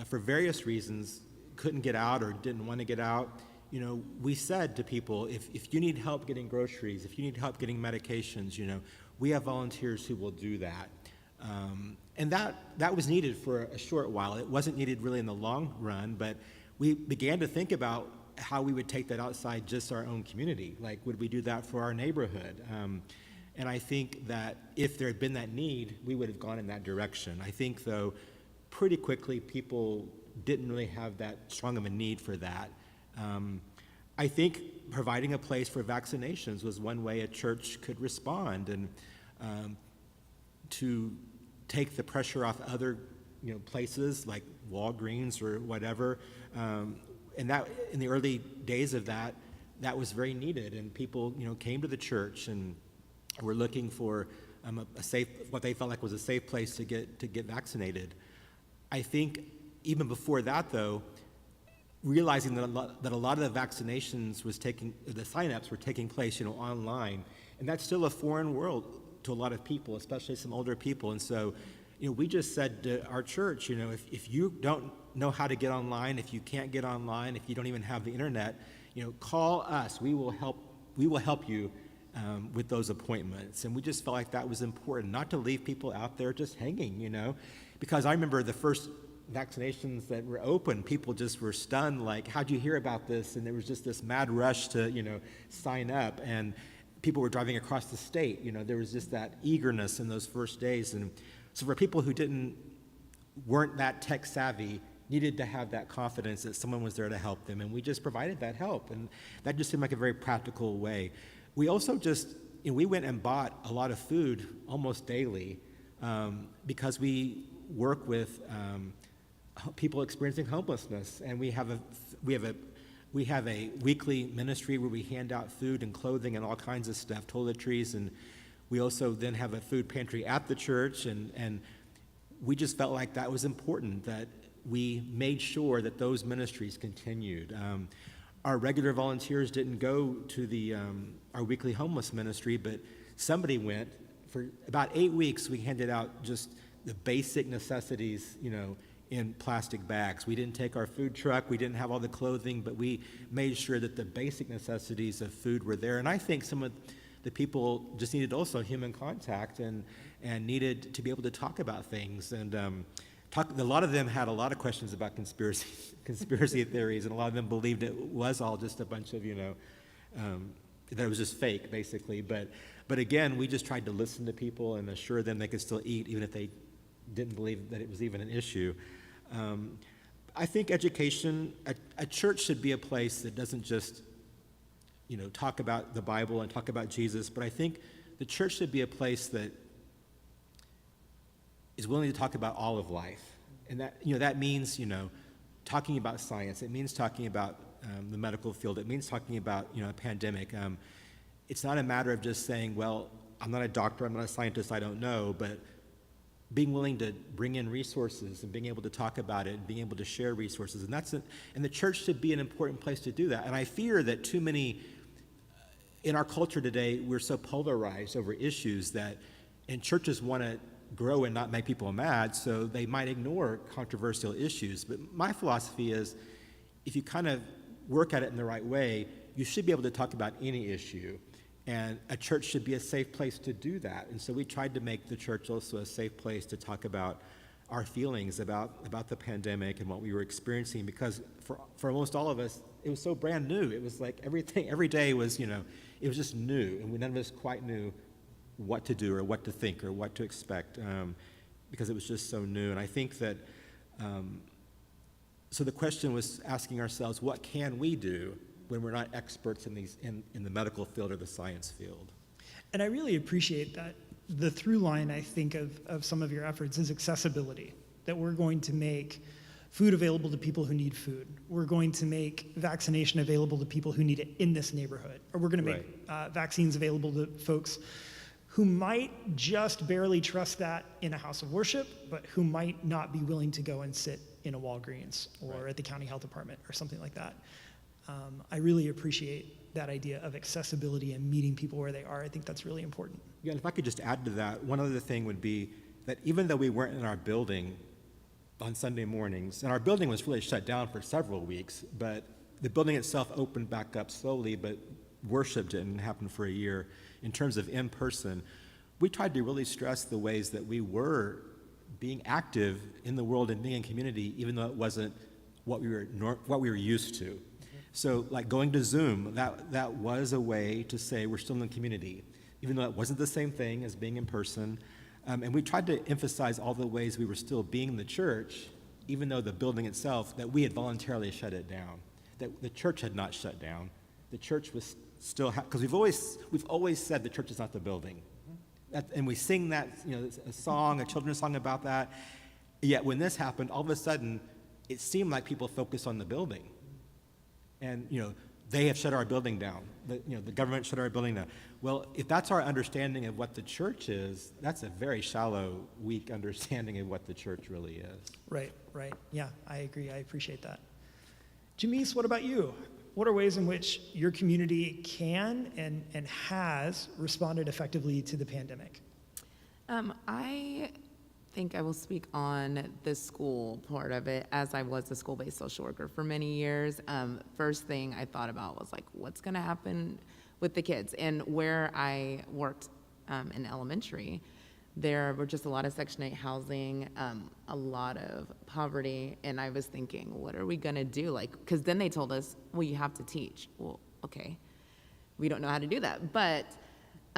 for various reasons, couldn't get out or didn't want to get out, we said to people, if you need help getting groceries, if you need help getting medications, we have volunteers who will do that. And that was needed for a short while. It wasn't needed really in the long run, but we began to think about how we would take that outside just our own community. Like, would we do that for our neighborhood? And I think that if there had been that need, we would have gone in that direction. I think, though, pretty quickly people didn't really have that strong of a need for that. I think providing a place for vaccinations was one way a church could respond and to take the pressure off other places like Walgreens or whatever. And that, in the early days of that was very needed, and people came to the church and were looking for a safe, what they felt like was a safe place to get vaccinated. I think even before that, though, realizing that a lot of the vaccinations the signups were taking place online, and that's still a foreign world to a lot of people, especially some older people. And so we just said to our church, if you don't know how to get online, if you can't get online, if you don't even have the internet, call us. We will help you with those appointments. And we just felt like that was important, not to leave people out there just hanging, because I remember the first vaccinations that were open, people just were stunned, like, how'd you hear about this? And there was just this mad rush to, sign up, and people were driving across the state. There was just that eagerness in those first days. And so for people who weren't that tech savvy, needed to have that confidence that someone was there to help them, and we just provided that help, and that just seemed like a very practical way. We also just, we went and bought a lot of food almost daily because we work with people experiencing homelessness, and we have a weekly ministry where we hand out food and clothing and all kinds of stuff, toiletries, and we also then have a food pantry at the church, and we just felt like that was important, that we made sure that those ministries continued. Our regular volunteers didn't go to our weekly homeless ministry, but somebody went. For about 8 weeks, we handed out just the basic necessities, in plastic bags. We didn't take our food truck, we didn't have all the clothing, but we made sure that the basic necessities of food were there. And I think some of the people just needed also human contact and needed to be able to talk about things. And a lot of them had a lot of questions about conspiracy theories, and a lot of them believed it was all just a bunch of, that it was just fake, basically. But again, we just tried to listen to people and assure them they could still eat, even if they didn't believe that it was even an issue. I think education, a church should be a place that doesn't just, talk about the Bible and talk about Jesus, but I think the church should be a place that is willing to talk about all of life. And that means, talking about science. It means talking about the medical field. It means talking about, a pandemic. It's not a matter of just saying, well, I'm not a doctor, I'm not a scientist, I don't know, but being willing to bring in resources and being able to talk about it and being able to share resources. And the church should be an important place to do that. And I fear that too many, in our culture today, we're so polarized over issues and churches want to grow and not make people mad, so they might ignore controversial issues. But my philosophy is, if you kind of work at it in the right way, you should be able to talk about any issue. And a church should be a safe place to do that. And so we tried to make the church also a safe place to talk about our feelings about the pandemic and what we were experiencing, because for almost all of us, it was so brand new. It was like every day was, it was just new, and none of us quite knew what to do or what to think or what to expect, because it was just so new. And I think that, so the question was asking ourselves, what can we do when we're not experts in the medical field or the science field? And I really appreciate that the through line, I think, of some of your efforts is accessibility, that we're going to make food available to people who need food. We're going to make vaccination available to people who need it in this neighborhood. Or we're going to make vaccines available to folks who might just barely trust that in a house of worship, but who might not be willing to go and sit in a Walgreens or at the county health department or something like that. I really appreciate that idea of accessibility and meeting people where they are. I think that's really important. Yeah, and if I could just add to that, one other thing would be that even though we weren't in our building on Sunday mornings, and our building was really shut down for several weeks, but the building itself opened back up slowly, but worship didn't happen for a year. In terms of in-person, we tried to really stress the ways that we were being active in the world and being in community, even though it wasn't what we were used to. So like going to Zoom, that was a way to say we're still in the community, even though it wasn't the same thing as being in person. And we tried to emphasize all the ways we were still being the church, even though the building itself, that we had voluntarily shut it down, that the church had not shut down. The church was still, because we've always said the church is not the building. And we sing that, a song, a children's song about that. Yet when this happened, all of a sudden, it seemed like people focused on the building. And, they have shut our building down. The government shut our building down. Well, if that's our understanding of what the church is, that's a very shallow, weak understanding of what the church really is. Right. Yeah, I agree. I appreciate that. Jamise, what about you? What are ways in which your community can and has responded effectively to the pandemic? I think I will speak on the school part of it, as I was a school-based social worker for many years. First thing I thought about was like, what's going to happen with the kids? And where I worked in elementary, there were just a lot of Section 8 housing, a lot of poverty, and I was thinking, what are we going to do? Like, because then they told us, well, you have to teach. Well, okay, we don't know how to do that. But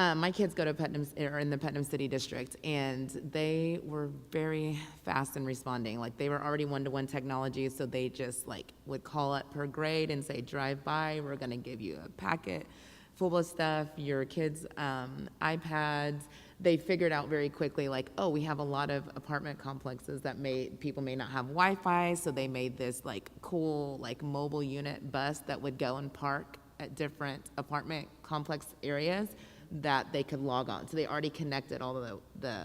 My kids go to Putnam, or in the Putnam City District, and they were very fast in responding. Like, they were already one-to-one technology, so they just like would call up per grade and say, drive by, we're gonna give you a packet full of stuff, your kids' iPads. They figured out very quickly, like, oh, we have a lot of apartment complexes that people may not have Wi-Fi, so they made this like cool like mobile unit bus that would go and park at different apartment complex areas that they could log on. So they already connected all of the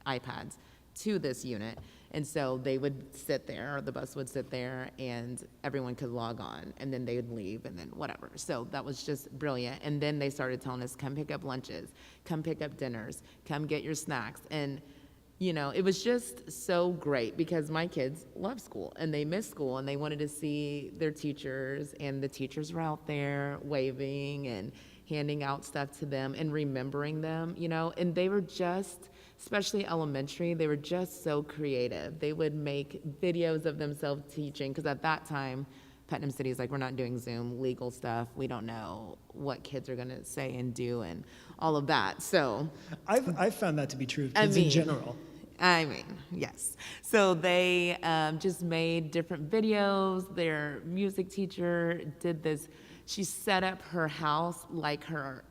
iPads to this unit. And so they would sit there, or the bus would sit there, and everyone could log on, and then they would leave, and then whatever. So that was just brilliant. And then they started telling us, come pick up lunches, come pick up dinners, come get your snacks. And, you know, it was just so great because my kids love school, and they miss school, and they wanted to see their teachers, and the teachers were out there waving and handing out stuff to them and remembering them, you know, and they were just, especially elementary, they were just so creative. They would make videos of themselves teaching, because at that time, Putnam City is like, we're not doing Zoom, legal stuff. We don't know what kids are gonna say and do and all of that, so. I've found that to be true of kids in general. I mean, yes. So they just made different videos. Their music teacher did this. She set up her house like her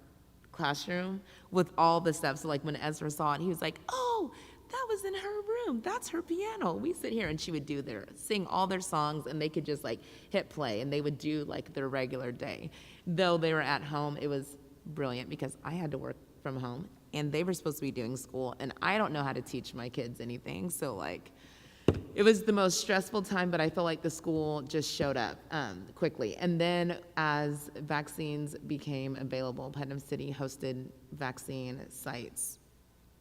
classroom with all the stuff. So like when Ezra saw it, he was like, oh, that was in her room. That's her piano. We sit here, and she would sing all their songs, and they could just like hit play, and they would do like their regular day. Though they were at home, it was brilliant because I had to work from home, and they were supposed to be doing school, and I don't know how to teach my kids anything. So like, it was the most stressful time, but I felt like the school just showed up quickly. And then as vaccines became available, Putnam City hosted vaccine sites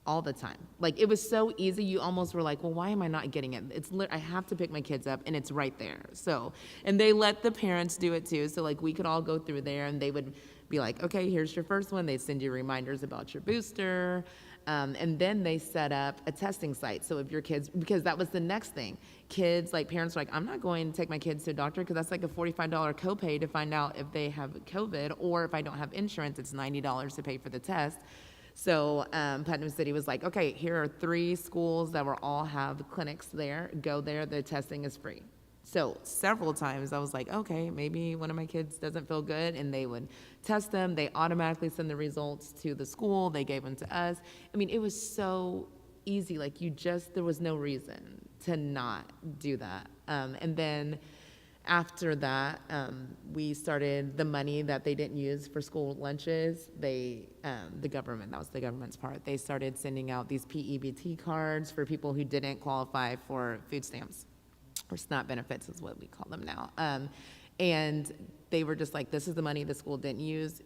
all the time. Like, it was so easy, you almost were like, well, why am I not getting it? I have to pick my kids up, and it's right there. So, and they let the parents do it too. So like, we could all go through there, and they would be like, okay, here's your first one. They'd send you reminders about your booster. And then they set up a testing site. So if your kids, because that was the next thing, kids, like parents were like, I'm not going to take my kids to a doctor because that's like a $45 copay to find out if they have COVID, or if I don't have insurance, it's $90 to pay for the test. So Putnam City was like, okay, here are 3 schools that will all have clinics there. Go there, the testing is free. So several times I was like, okay, maybe one of my kids doesn't feel good, and they would test them. They automatically send the results to the school. They gave them to us. I mean, it was so easy. Like, there was no reason to not do that. And then after that, we started the money that they didn't use for school lunches. The government, that was the government's part. They started sending out these PEBT cards for people who didn't qualify for food stamps, or SNAP benefits is what we call them now. And they were just like, this is the money the school didn't use,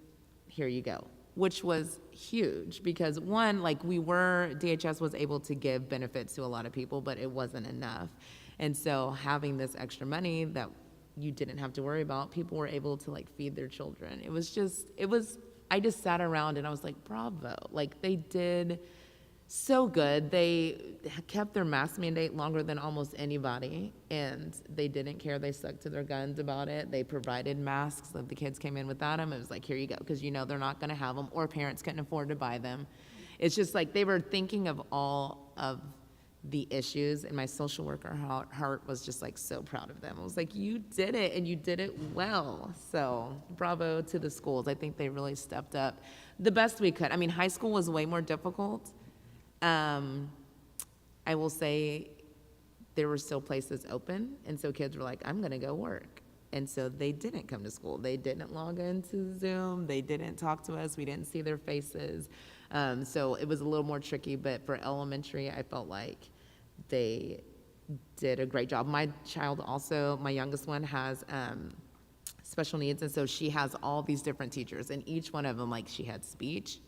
here you go. Which was huge because one, like DHS was able to give benefits to a lot of people, but it wasn't enough. And so having this extra money that you didn't have to worry about, people were able to like feed their children. I just sat around and I was like, bravo. Like, they did so good. They kept their mask mandate longer than almost anybody, and they didn't care. They stuck to their guns about it. They provided masks. If the kids came in without them, it was like, here you go, because you know they're not going to have them, or parents couldn't afford to buy them. It's just like they were thinking of all of the issues, and my social worker heart was just like so proud of them. I was like, you did it, and you did it well. So bravo to the schools. I think they really stepped up the best we could. I mean, high school was way more difficult. I will say there were still places open, and so kids were like, I'm gonna go work. And so they didn't come to school. They didn't log into Zoom. They didn't talk to us. We didn't see their faces. So it was a little more tricky, but for elementary, I felt like they did a great job. My child also, my youngest one, has special needs, and so she has all these different teachers, and each one of them, like, she had speech.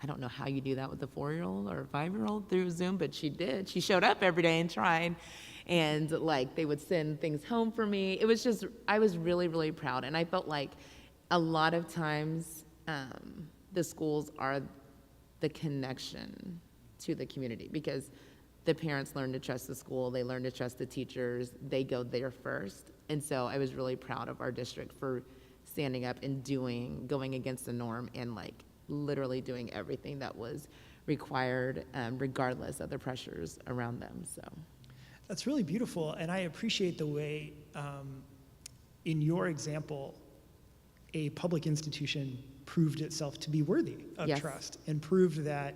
I don't know how you do that with a 4-year-old or a 5-year-old through Zoom, but she did. She showed up every day and tried, and like they would send things home for me. It was just, I was really, really proud, and I felt like a lot of times the schools are the connection to the community, because the parents learn to trust the school, they learn to trust the teachers, they go there first. And so I was really proud of our district for standing up and going against the norm and like literally doing everything that was required, regardless of the pressures around them. So. That's really beautiful, and I appreciate the way, in your example, a public institution proved itself to be worthy of Yes. trust and proved that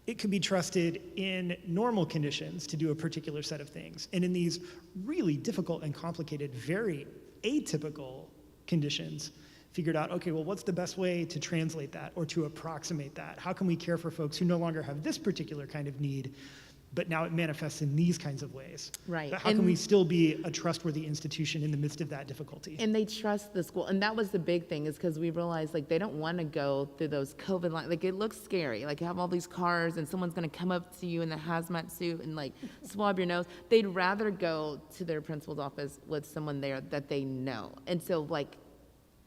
it could be trusted in normal conditions to do a particular set of things. And in these really difficult and complicated, very atypical conditions, figured out, okay, well, what's the best way to translate that or to approximate that? How can we care for folks who no longer have this particular kind of need, but now it manifests in these kinds of ways? Right. But how can we still be a trustworthy institution in the midst of that difficulty? And they trust the school. And that was the big thing, is because we realized, like, they don't want to go through those COVID lines. Like, it looks scary. Like, you have all these cars and someone's going to come up to you in the hazmat suit and, like, swab your nose. They'd rather go to their principal's office with someone there that they know. And so, like,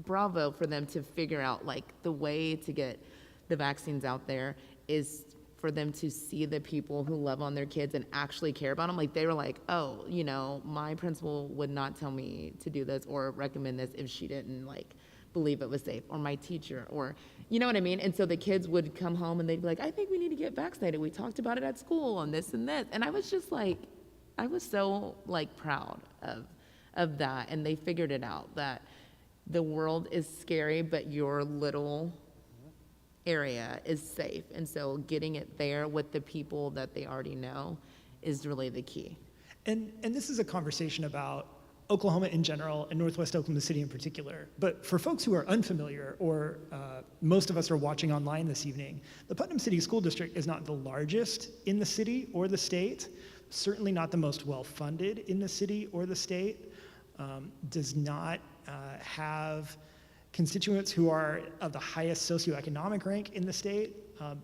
bravo for them to figure out, like, the way to get the vaccines out there is for them to see the people who love on their kids and actually care about them. Like, they were like, oh, you know, my principal would not tell me to do this or recommend this if she didn't, like, believe it was safe, or my teacher, or, you know what I mean? And so the kids would come home and they'd be like, I think we need to get vaccinated. We talked about it at school and this and this. And I was just like, I was so, like, proud of that. And they figured it out, that the world is scary, but your little area is safe. And so getting it there with the people that they already know is really the key. And this is a conversation about Oklahoma in general and Northwest Oklahoma City in particular. But for folks who are unfamiliar, or most of us are watching online this evening, the Putnam City School District is not the largest in the city or the state, certainly not the most well-funded in the city or the state, does not have constituents who are of the highest socioeconomic rank in the state,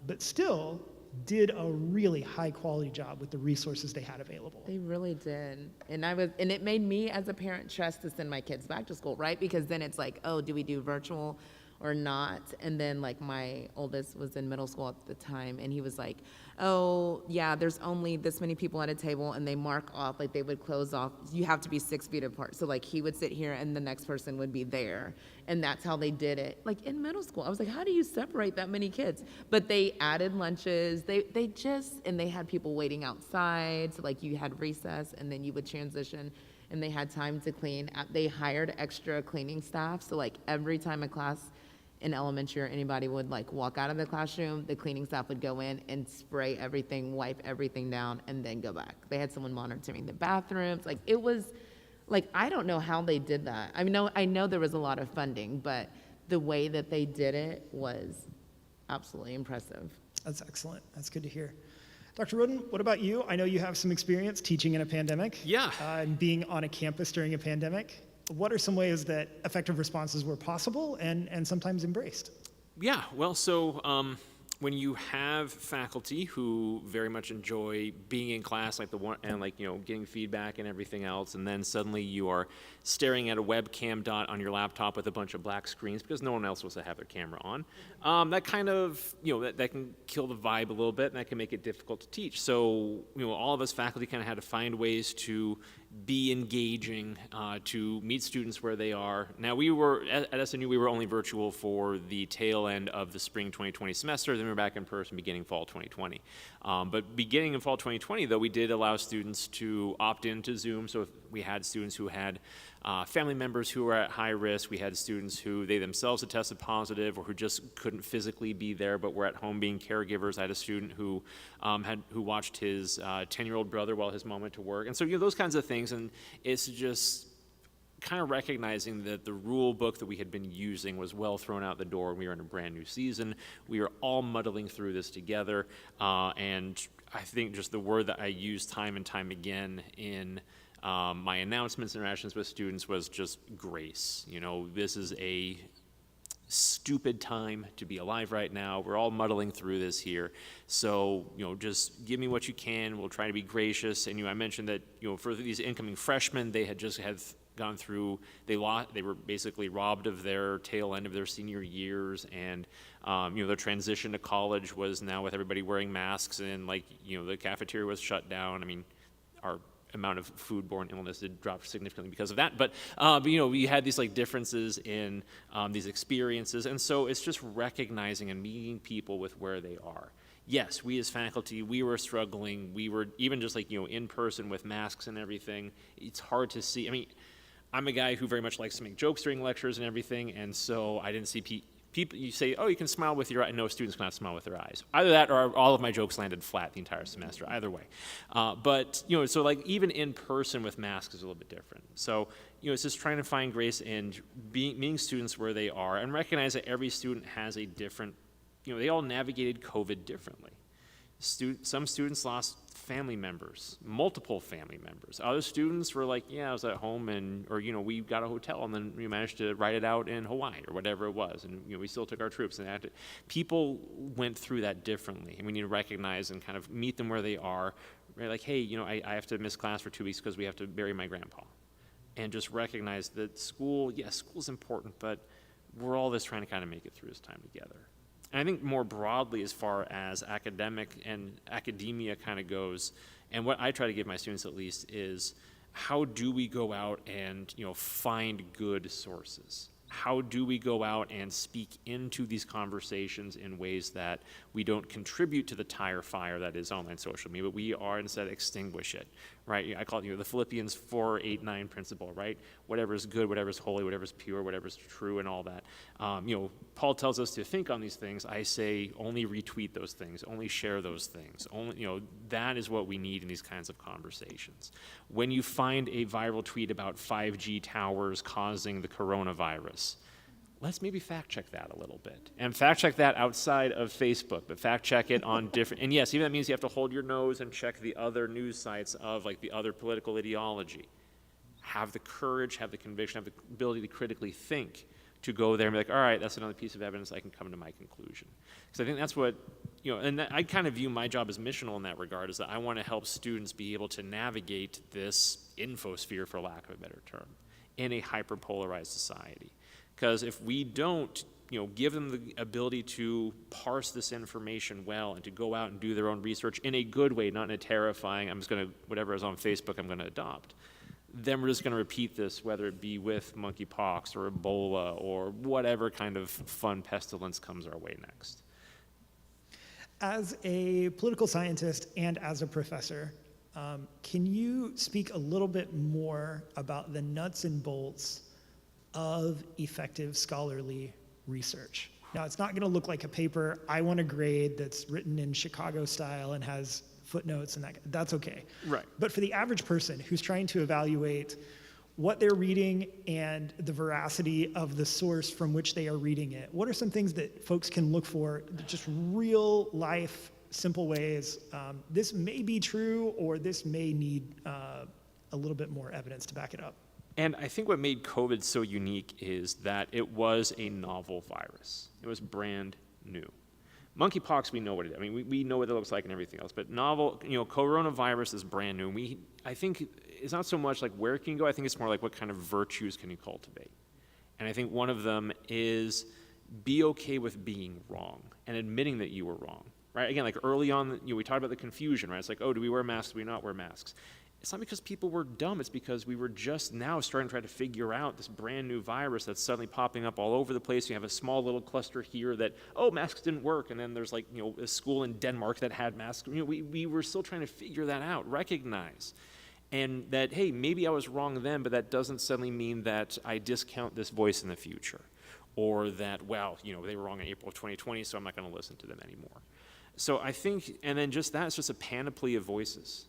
but still did a really high-quality job with the resources they had available. They really did. And it made me as a parent trust to send my kids back to school, right? Because then it's like, oh, do we do virtual or not? And then, like, my oldest was in middle school at the time, and he was like, oh, yeah, there's only this many people at a table, and they mark off, like, they would close off, you have to be 6 feet apart. So, like, he would sit here and the next person would be there, and that's how they did it, like, in middle school. I was like, how do you separate that many kids? But they added lunches, and they had people waiting outside, so, like, you had recess, and then you would transition, and they had time to clean. They hired extra cleaning staff, so, like, every time a class in elementary or anybody would, like, walk out of the classroom, the cleaning staff would go in and spray everything, wipe everything down, and then go back. They had someone monitoring the bathrooms. Like, it was, like, I don't know how they did that. I know there was a lot of funding, but the way that they did it was absolutely impressive. That's excellent. That's good to hear. Dr. Roden, what about you? I know you have some experience teaching in a pandemic. Yeah. And being on a campus during a pandemic. What are some ways that effective responses were possible and sometimes embraced? Yeah, well, so when you have faculty who very much enjoy being in class, like getting feedback and everything else, and then suddenly you are staring at a webcam dot on your laptop with a bunch of black screens because no one else wants to have their camera on. That kind of, that can kill the vibe a little bit, and that can make it difficult to teach. So, all of us faculty kind of had to find ways to be engaging, to meet students where they are. Now, we were, at SNU, we were only virtual for the tail end of the spring 2020 semester, then we were back in person beginning fall 2020. But beginning in fall 2020, though, we did allow students to opt into Zoom. So if we had students who had family members who were at high risk. We had students who they themselves had tested positive or who just couldn't physically be there but were at home being caregivers. I had a student who watched his 10-year-old brother while his mom went to work. And so, those kinds of things. And it's just kind of recognizing that the rule book that we had been using was well thrown out the door. We were in a brand new season. We are all muddling through this together. And I think just the word that I use time and time again in my announcements, interactions with students was just grace. This is a stupid time to be alive right now. We're all muddling through this here. So, just give me what you can. We'll try to be gracious. And, I mentioned that, for these incoming freshmen, they had gone through, they were basically robbed of their tail end of their senior years. And, their transition to college was now with everybody wearing masks and the cafeteria was shut down. I mean, our amount of foodborne illness did drop significantly because of that. But we had these like differences in these experiences, and so it's just recognizing and meeting people with where they are. Yes, we as faculty, we were struggling. We were even just like in person with masks and everything. It's hard to see. I mean, I'm a guy who very much likes to make jokes during lectures and everything, and so I didn't see people. You say, oh, you can smile with your eyes. No, students cannot smile with their eys. Either that, or all of my jokes landed flat the entire semester. Either way, but so like even in person with masks is a little bit different. So it's just trying to find grace in meeting students where they are, and recognize that every student has a different. They all navigated COVID differently. Some students lost family members, multiple family members. Other students were like, yeah, I was at home or we got a hotel and then we managed to ride it out in Hawaii or whatever it was. And, we still took our troops and people went through that differently. And we need to recognize and kind of meet them where they are. Right? Like, hey, I have to miss class for 2 weeks because we have to bury my grandpa. And just recognize that school's important, but we're all just trying to kind of make it through this time together. And I think more broadly, as far as academia kind of goes, and what I try to give my students at least is, how do we go out and find good sources? How do we go out and speak into these conversations in ways that we don't contribute to the tire fire that is online social media, but we are instead extinguish it, right? I call it the Philippians 4:8-9 principle, right? Whatever is good, whatever is holy, whatever is pure, whatever is true, and all that. Paul tells us to think on these things. I say only retweet those things, only share those things. Only that is what we need in these kinds of conversations. When you find a viral tweet about 5G towers causing the coronavirus, let's maybe fact check that a little bit. And fact check that outside of Facebook, but fact check it on different, and yes, even that means you have to hold your nose and check the other news sites of like the other political ideology. Have the courage, have the conviction, have the ability to critically think, to go there and be like, all right, that's another piece of evidence, I can come to my conclusion. Because I think that's what, and I kind of view my job as missional in that regard, is that I want to help students be able to navigate this infosphere, for lack of a better term, in a hyperpolarized society. Because if we don't, give them the ability to parse this information well and to go out and do their own research in a good way, not in a terrifying, I'm just going to, whatever is on Facebook, I'm going to adopt, then we're just going to repeat this, whether it be with monkeypox or Ebola or whatever kind of fun pestilence comes our way next. As a political scientist and as a professor, can you speak a little bit more about the nuts and bolts of effective scholarly research? Now, it's not going to look like a paper I want to grade that's written in Chicago style and has footnotes and that's okay. Right. But for the average person who's trying to evaluate what they're reading and the veracity of the source from which they are reading it, what are some things that folks can look for, just real life, simple ways? This may be true, or this may need a little bit more evidence to back it up. And I think what made COVID so unique is that it was a novel virus. It was brand new. Monkeypox, we know what it is. I mean, we know what it looks like and everything else. But novel, coronavirus is brand new. I think it's not so much like where it can go. I think it's more like what kind of virtues can you cultivate. And I think one of them is be okay with being wrong and admitting that you were wrong. Right? Again, like early on, we talked about the confusion. Right? It's like, oh, do we wear masks? Do we not wear masks? It's not because people were dumb. It's because we were just now starting to try to figure out this brand new virus that's suddenly popping up all over the place. You have a small little cluster here that, oh, masks didn't work. And then there's like, a school in Denmark that had masks. We were still trying to figure that out, recognize. And that, hey, maybe I was wrong then, but that doesn't suddenly mean that I discount this voice in the future. Or that, well, they were wrong in April of 2020, so I'm not going to listen to them anymore. So I think, and then just that's just a panoply of voices.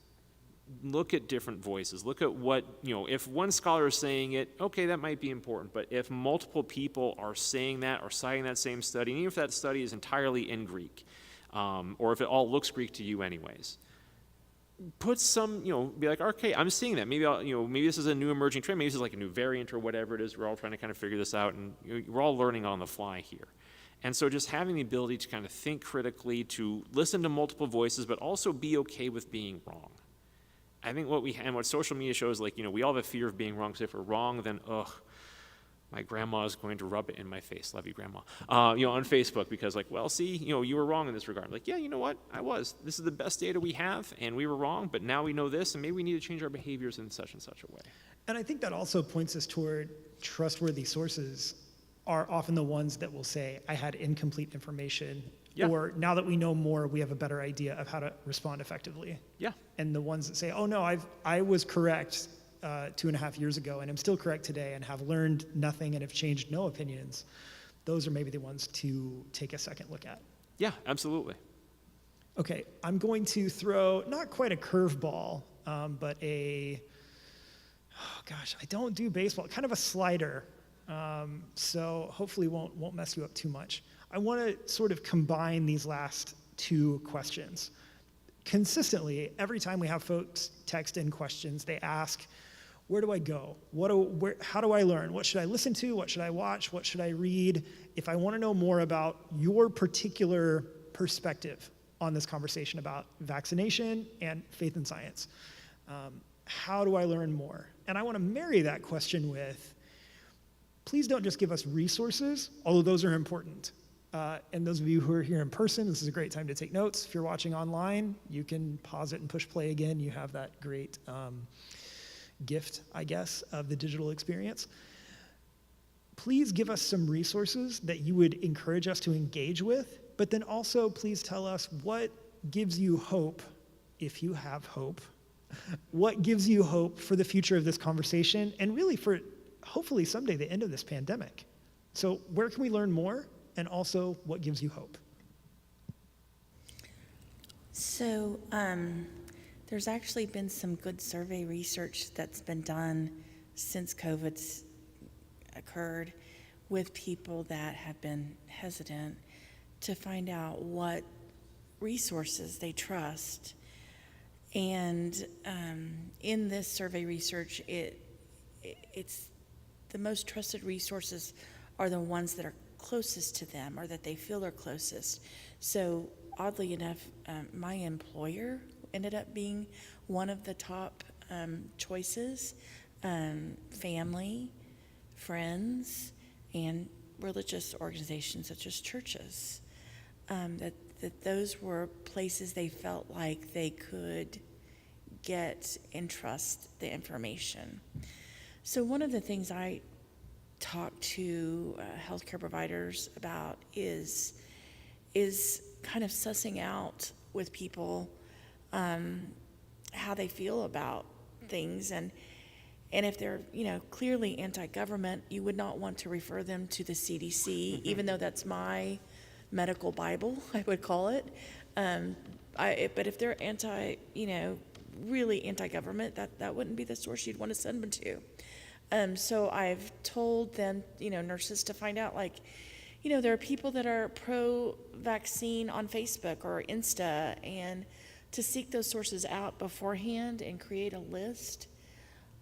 Look at different voices. Look at what, if one scholar is saying it, okay, that might be important. But if multiple people are saying that or citing that same study, and even if that study is entirely in Greek, or if it all looks Greek to you anyways, put some, be like, okay, I'm seeing that. Maybe maybe this is a new emerging trend. Maybe this is like a new variant or whatever it is. We're all trying to kind of figure this out, and we're all learning on the fly here. And so just having the ability to kind of think critically, to listen to multiple voices, but also be okay with being wrong. I think what social media shows, like, we all have a fear of being wrong, because if we're wrong, then, my grandma is going to rub it in my face. Love you, grandma. On Facebook, because like, well, see, you were wrong in this regard. Like, yeah, you know what? I was. This is the best data we have, and we were wrong, but now we know this, and maybe we need to change our behaviors in such and such a way. And I think that also points us toward trustworthy sources are often the ones that will say, I had incomplete information, Yeah. or now that we know more, we have a better idea of how to respond effectively. Yeah. And the ones that say, oh no, I was correct 2.5 years ago, and I'm still correct today, and have learned nothing and have changed no opinions, those are maybe the ones to take a second look at. Yeah, absolutely. Okay, I'm going to throw not quite a curveball, but I don't do baseball, kind of a slider. So hopefully won't mess you up too much. I want to sort of combine these last two questions. Consistently, every time we have folks text in questions, they ask, where do I go? How do I learn? What should I listen to? What should I watch? What should I read? If I want to know more about your particular perspective on this conversation about vaccination and faith and science, how do I learn more? And I want to marry that question with, please don't just give us resources, although those are important. And those of you who are here in person, this is a great time to take notes. If you're watching online, you can pause it and push play again. You have that great gift, I guess, of the digital experience. Please give us some resources that you would encourage us to engage with, but then also please tell us what gives you hope, if you have hope, what gives you hope for the future of this conversation, and really for hopefully someday the end of this pandemic. So where can we learn more, and also what gives you hope? So there's actually been some good survey research that's been done since COVID's occurred with people that have been hesitant to find out what resources they trust. And in this survey research, it's the most trusted resources are the ones that are closest to them, or that they feel are closest. So oddly enough, my employer ended up being one of the top choices. Family, friends, and religious organizations such as churches. That those were places they felt like they could get and trust the information. So one of the things I talk to healthcare providers about is kind of sussing out with people how they feel about things, and if they're clearly anti-government, you would not want to refer them to the CDC, even though that's my medical Bible, I would call it. But if they're really anti-government, that wouldn't be the source you'd want to send them to. So I've told them, nurses, to find out, there are people that are pro-vaccine on Facebook or Insta, and to seek those sources out beforehand and create a list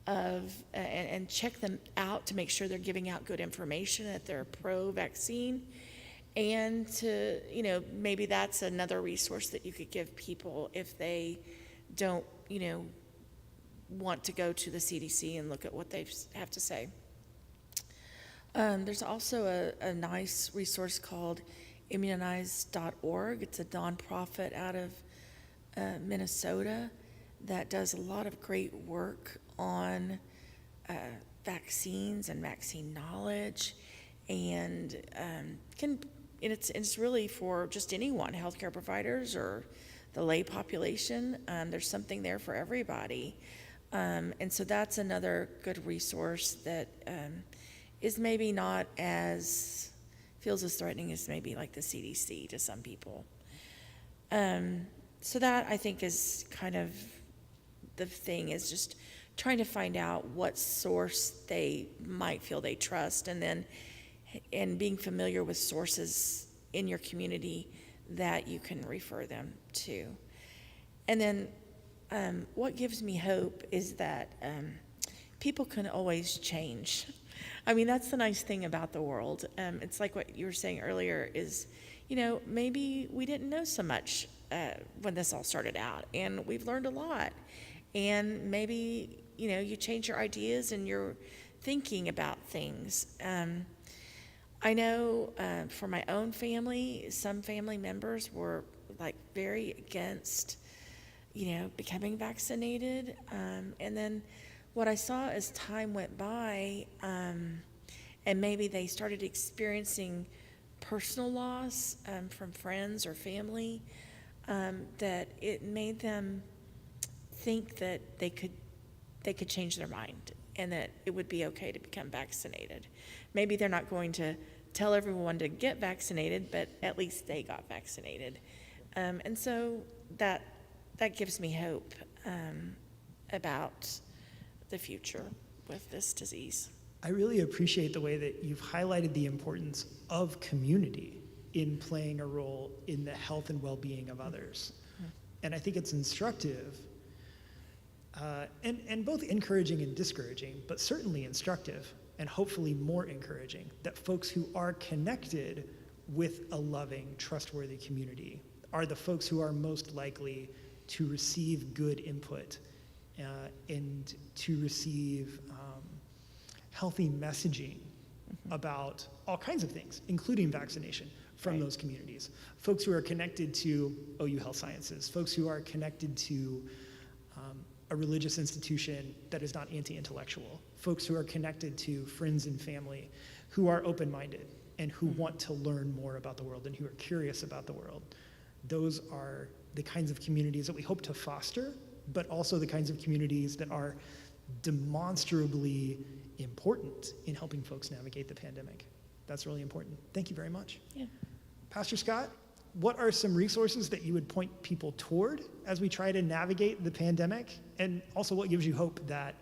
of, and check them out to make sure they're giving out good information, that they're pro-vaccine. And to, maybe that's another resource that you could give people if they don't, want to go to the CDC and look at what they have to say. There's also a nice resource called immunize.org. It's a nonprofit out of Minnesota that does a lot of great work on vaccines and vaccine knowledge, and it's really for just anyone, healthcare providers or the lay population. There's something there for everybody. And so that's another good resource that is maybe not feels as threatening as maybe like the CDC to some people. So that, I think, is kind of the thing, is just trying to find out what source they might feel they trust, and being familiar with sources in your community that you can refer them to. And then what gives me hope is that people can always change. I mean, that's the nice thing about the world. It's like what you were saying earlier is, maybe we didn't know so much when this all started out, and we've learned a lot. And maybe, you change your ideas and your thinking about things. I know for my own family, some family members were like very against, becoming vaccinated. And then what I saw as time went by, and maybe they started experiencing personal loss from friends or family, that it made them think that they could change their mind and that it would be okay to become vaccinated. Maybe they're not going to tell everyone to get vaccinated, but at least they got vaccinated. And so that gives me hope about the future with this disease. I really appreciate the way that you've highlighted the importance of community in playing a role in the health and well-being of others. And I think it's instructive, and both encouraging and discouraging, but certainly instructive and hopefully more encouraging, that folks who are connected with a loving, trustworthy community are the folks who are most likely to receive good input and to receive healthy messaging about all kinds of things, including vaccination, from those communities. Folks who are connected to OU Health Sciences, folks who are connected to a religious institution that is not anti-intellectual, folks who are connected to friends and family who are open-minded and who want to learn more about the world and who are curious about the world. Those are the kinds of communities that we hope to foster, but also the kinds of communities that are demonstrably important in helping folks navigate the pandemic. That's really important. Thank you very much. Yeah. Pastor Scott, what are some resources that you would point people toward as we try to navigate the pandemic? And also what gives you hope that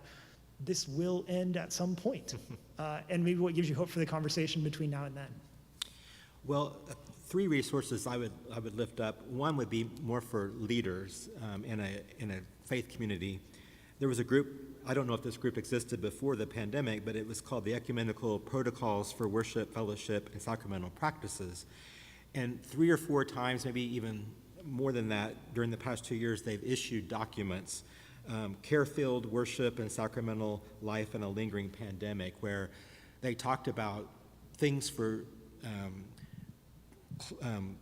this will end at some point? And maybe what gives you hope for the conversation between now and then? Well, three resources I would lift up. One would be more for leaders in a faith community. There was a group, I don't know if this group existed before the pandemic, but it was called the Ecumenical Protocols for Worship, Fellowship, and Sacramental Practices. And 3 or 4 times, maybe even more than that, during the past 2 years, they've issued documents, Care-Filled Worship and Sacramental Life in a Lingering Pandemic, where they talked about things for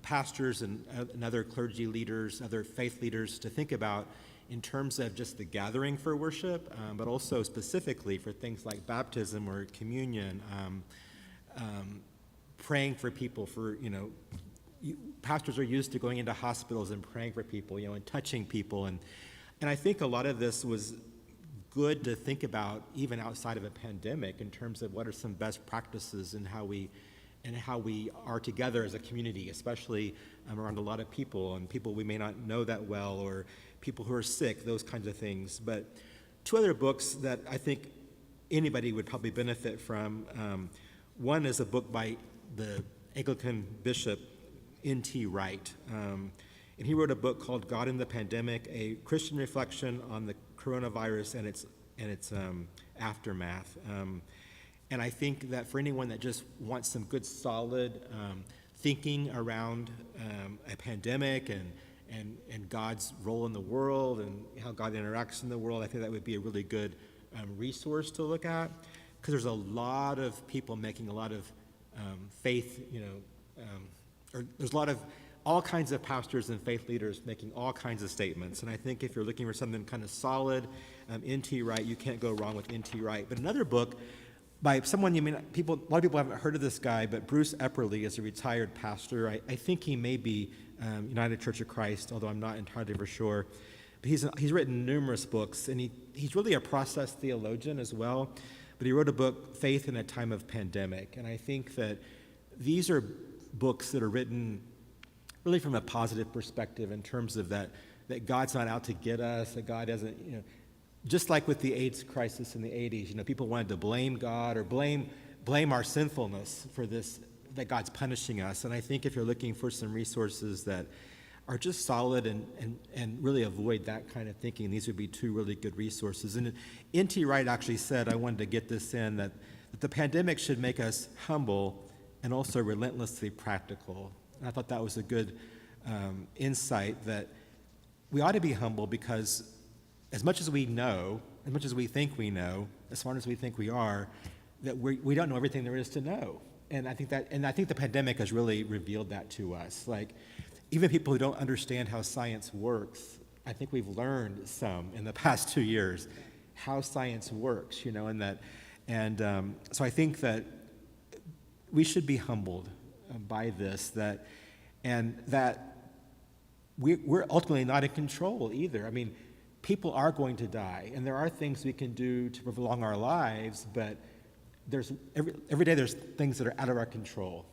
pastors and other clergy leaders, other faith leaders to think about in terms of just the gathering for worship, but also specifically for things like baptism or communion, praying for people for, pastors are used to going into hospitals and praying for people, and touching people. And I think a lot of this was good to think about even outside of a pandemic in terms of what are some best practices and how we are together as a community, especially around a lot of people and people we may not know that well, or people who are sick, those kinds of things. But 2 other books that I think anybody would probably benefit from. One is a book by the Anglican bishop N.T. Wright. And he wrote a book called God in the Pandemic, a Christian reflection on the coronavirus and its aftermath. And I think that for anyone that just wants some good, solid thinking around a pandemic and God's role in the world and how God interacts in the world, I think that would be a really good resource to look at, because there's a lot of people making a lot of faith, or there's a lot of all kinds of pastors and faith leaders making all kinds of statements. And I think if you're looking for something kind of solid, N.T. Wright, you can't go wrong with N.T. Wright. But another book by someone a lot of people haven't heard of this guy, but Bruce Epperly is a retired pastor. I think he may be United Church of Christ, although I'm not entirely for sure. But he's written numerous books, and he's really a process theologian as well. But he wrote a book, Faith in a Time of Pandemic. And I think that these are books that are written really from a positive perspective in terms of that God's not out to get us, that God doesn't, just like with the AIDS crisis in the 80s, people wanted to blame God or blame our sinfulness for this, that God's punishing us. And I think if you're looking for some resources that are just solid and really avoid that kind of thinking, these would be 2 really good resources. And N.T. Wright actually said, I wanted to get this in, that the pandemic should make us humble and also relentlessly practical. And I thought that was a good insight, that we ought to be humble because as much as we know, as much as we think we know, as smart as we think we are, that we don't know everything there is to know. And I think the pandemic has really revealed that to us. Like, even people who don't understand how science works, I think we've learned some in the past 2 years how science works, so I think that we should be humbled by this, that we're ultimately not in control either. I mean, people are going to die, and there are things we can do to prolong our lives, but every day there's things that are out of our control.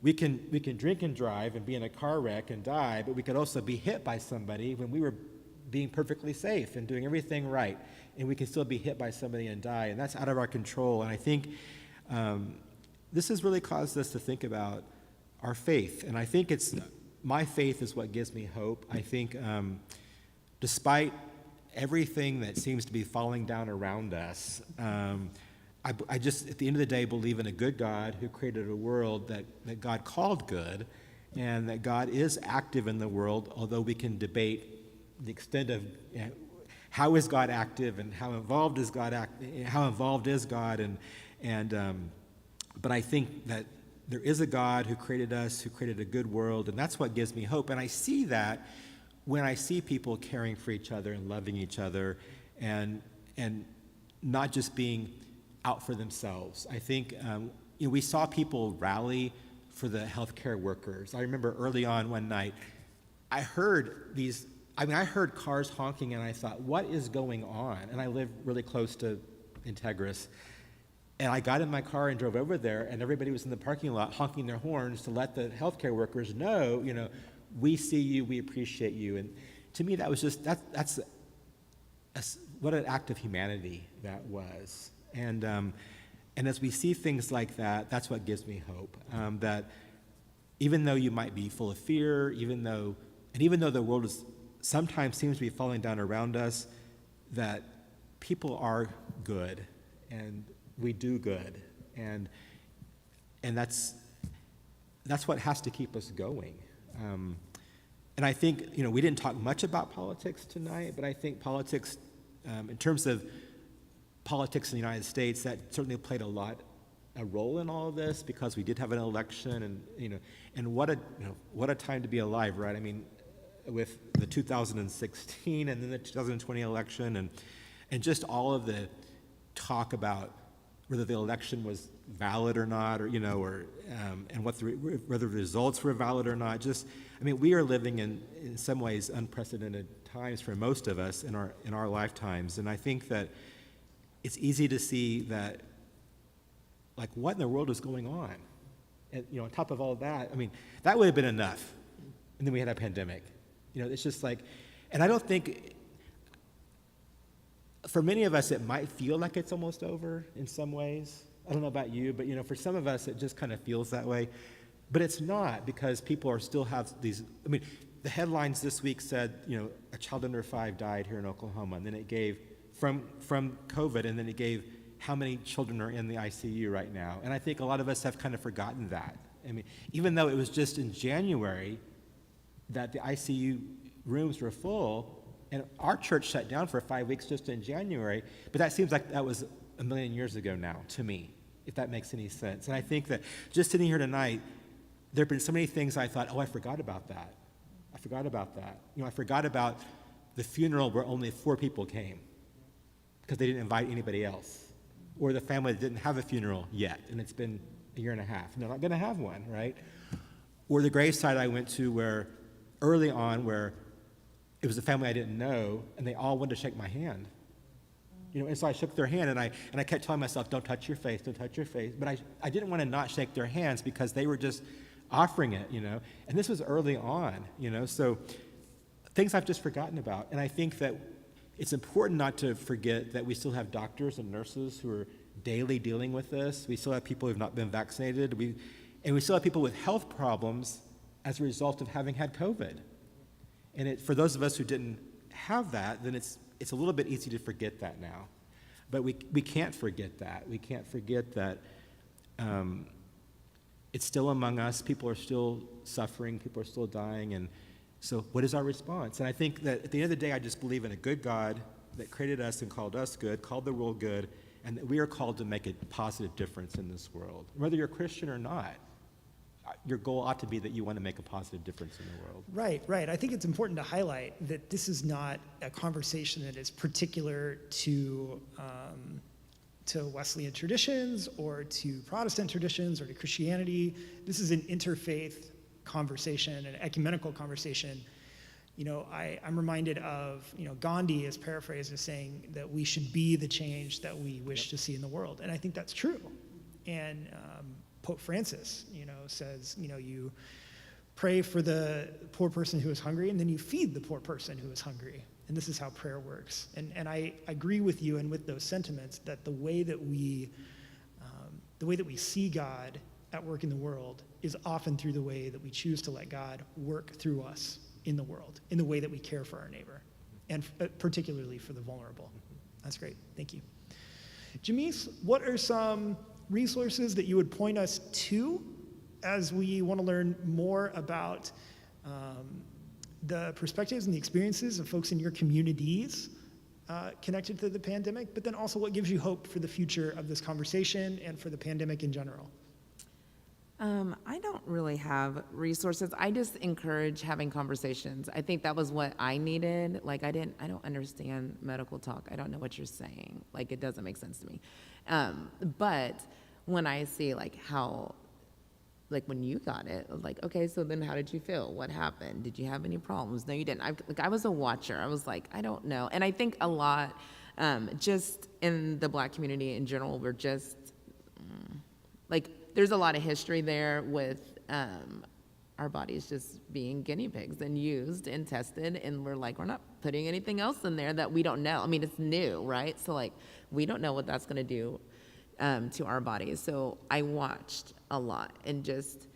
We can drink and drive and be in a car wreck and die, but we could also be hit by somebody when we were being perfectly safe and doing everything right, and we can still be hit by somebody and die, and that's out of our control. And I think this has really caused us to think about our faith, and I think my faith is what gives me hope. I think despite everything that seems to be falling down around us, I just, at the end of the day, believe in a good God who created a world that God called good, and that God is active in the world, although we can debate the extent of how is God active and how involved is God, but I think that there is a God who created us, who created a good world, and that's what gives me hope. And I see that when I see people caring for each other and loving each other, and not just being out for themselves. I think we saw people rally for the healthcare workers. I remember early on one night, I heard cars honking, and I thought, what is going on? And I live really close to Integris. And I got in my car and drove over there, and everybody was in the parking lot honking their horns to let the healthcare workers know, we see you, we appreciate you. And to me, that was just, what an act of humanity that was. And as we see things like that, that's what gives me hope. That even though you might be full of fear, even though the world sometimes seems to be falling down around us, that people are good, and we do good, and that's what has to keep us going. And I think we didn't talk much about politics tonight, but I think politics, in terms of politics in the United States, that certainly played a role in all of this, because we did have an election, and what a time to be alive, right? I mean, with the 2016 and then the 2020 election, and just all of the talk about whether the election was valid or not, and whether the results were valid or not. We are living in some ways unprecedented times for most of us in our lifetimes, and I think that it's easy to see that, like, what in the world is going on? And on top of all that, that would have been enough, and then we had a pandemic. It's just like, and I don't think, for many of us, it might feel like it's almost over in some ways. I don't know about you, but for some of us, it just kind of feels that way. But it's not, because people still have these. The headlines this week said, a child under 5 died here in Oklahoma, and then it gave from COVID, and then it gave how many children are in the ICU right now. And I think a lot of us have kind of forgotten that. Even though it was just in January that the ICU rooms were full, and our church shut down for 5 weeks just in January, but that seems like that was a million years ago now to me, if that makes any sense. And I think that just sitting here tonight, there have been so many things I thought, I forgot about that. I forgot about that. I forgot about the funeral where only 4 people came because they didn't invite anybody else, or the family that didn't have a funeral yet, and it's been a year and a half, and they're not going to have one, right? Or the graveside I went to where early on, where it was a family I didn't know, and they all wanted to shake my hand. And so I shook their hand, and I kept telling myself, don't touch your face, don't touch your face. But I didn't want to not shake their hands, because they were just offering it, And this was early on, So things I've just forgotten about. And I think that it's important not to forget that we still have doctors and nurses who are daily dealing with this. We still have people who have not been vaccinated. And we still have people with health problems as a result of having had COVID. And for those of us who didn't have that, then it's a little bit easy to forget that now. But we can't forget that. We can't forget that it's still among us. People are still suffering. People are still dying. And so what is our response? And I think that at the end of the day, I just believe in a good God that created us and called us good, called the world good, and that we are called to make a positive difference in this world. Whether you're a Christian or not, your goal ought to be that you want to make a positive difference in the world. Right, right. I think it's important to highlight that this is not a conversation that is particular to Wesleyan traditions or to Protestant traditions or to Christianity. This is an interfaith conversation, an ecumenical conversation. I'm reminded of, Gandhi is paraphrased as saying that we should be the change that we wish to see in the world. And I think that's true. And Pope Francis, says, you pray for the poor person who is hungry, and then you feed the poor person who is hungry. And this is how prayer works. And I agree with you and with those sentiments that the way that we see God at work in the world is often through the way that we choose to let God work through us in the world, in the way that we care for our neighbor, and particularly for the vulnerable. That's great. Thank you. Jamise, what are some resources that you would point us to as we want to learn more about the perspectives and the experiences of folks in your communities connected to the pandemic, but then also what gives you hope for the future of this conversation and for the pandemic in general? I don't really have resources. I just encourage having conversations. I think that was what I needed. Like, I don't understand medical talk. I don't know what you're saying. Like, it doesn't make sense to me. But when I see, like, how, like, when you got it, I was like, okay, so then how did you feel? What happened? Did you have any problems? No, you didn't. I was a watcher. I was like, I don't know. And I think a lot, just in the Black community in general, we're just, like, there's a lot of history there with our bodies just being guinea pigs and used and tested, and we're like, we're not putting anything else in there that we don't know. I mean, it's new, right? So, like, we don't know what that's going to do to our bodies. So I watched a lot and just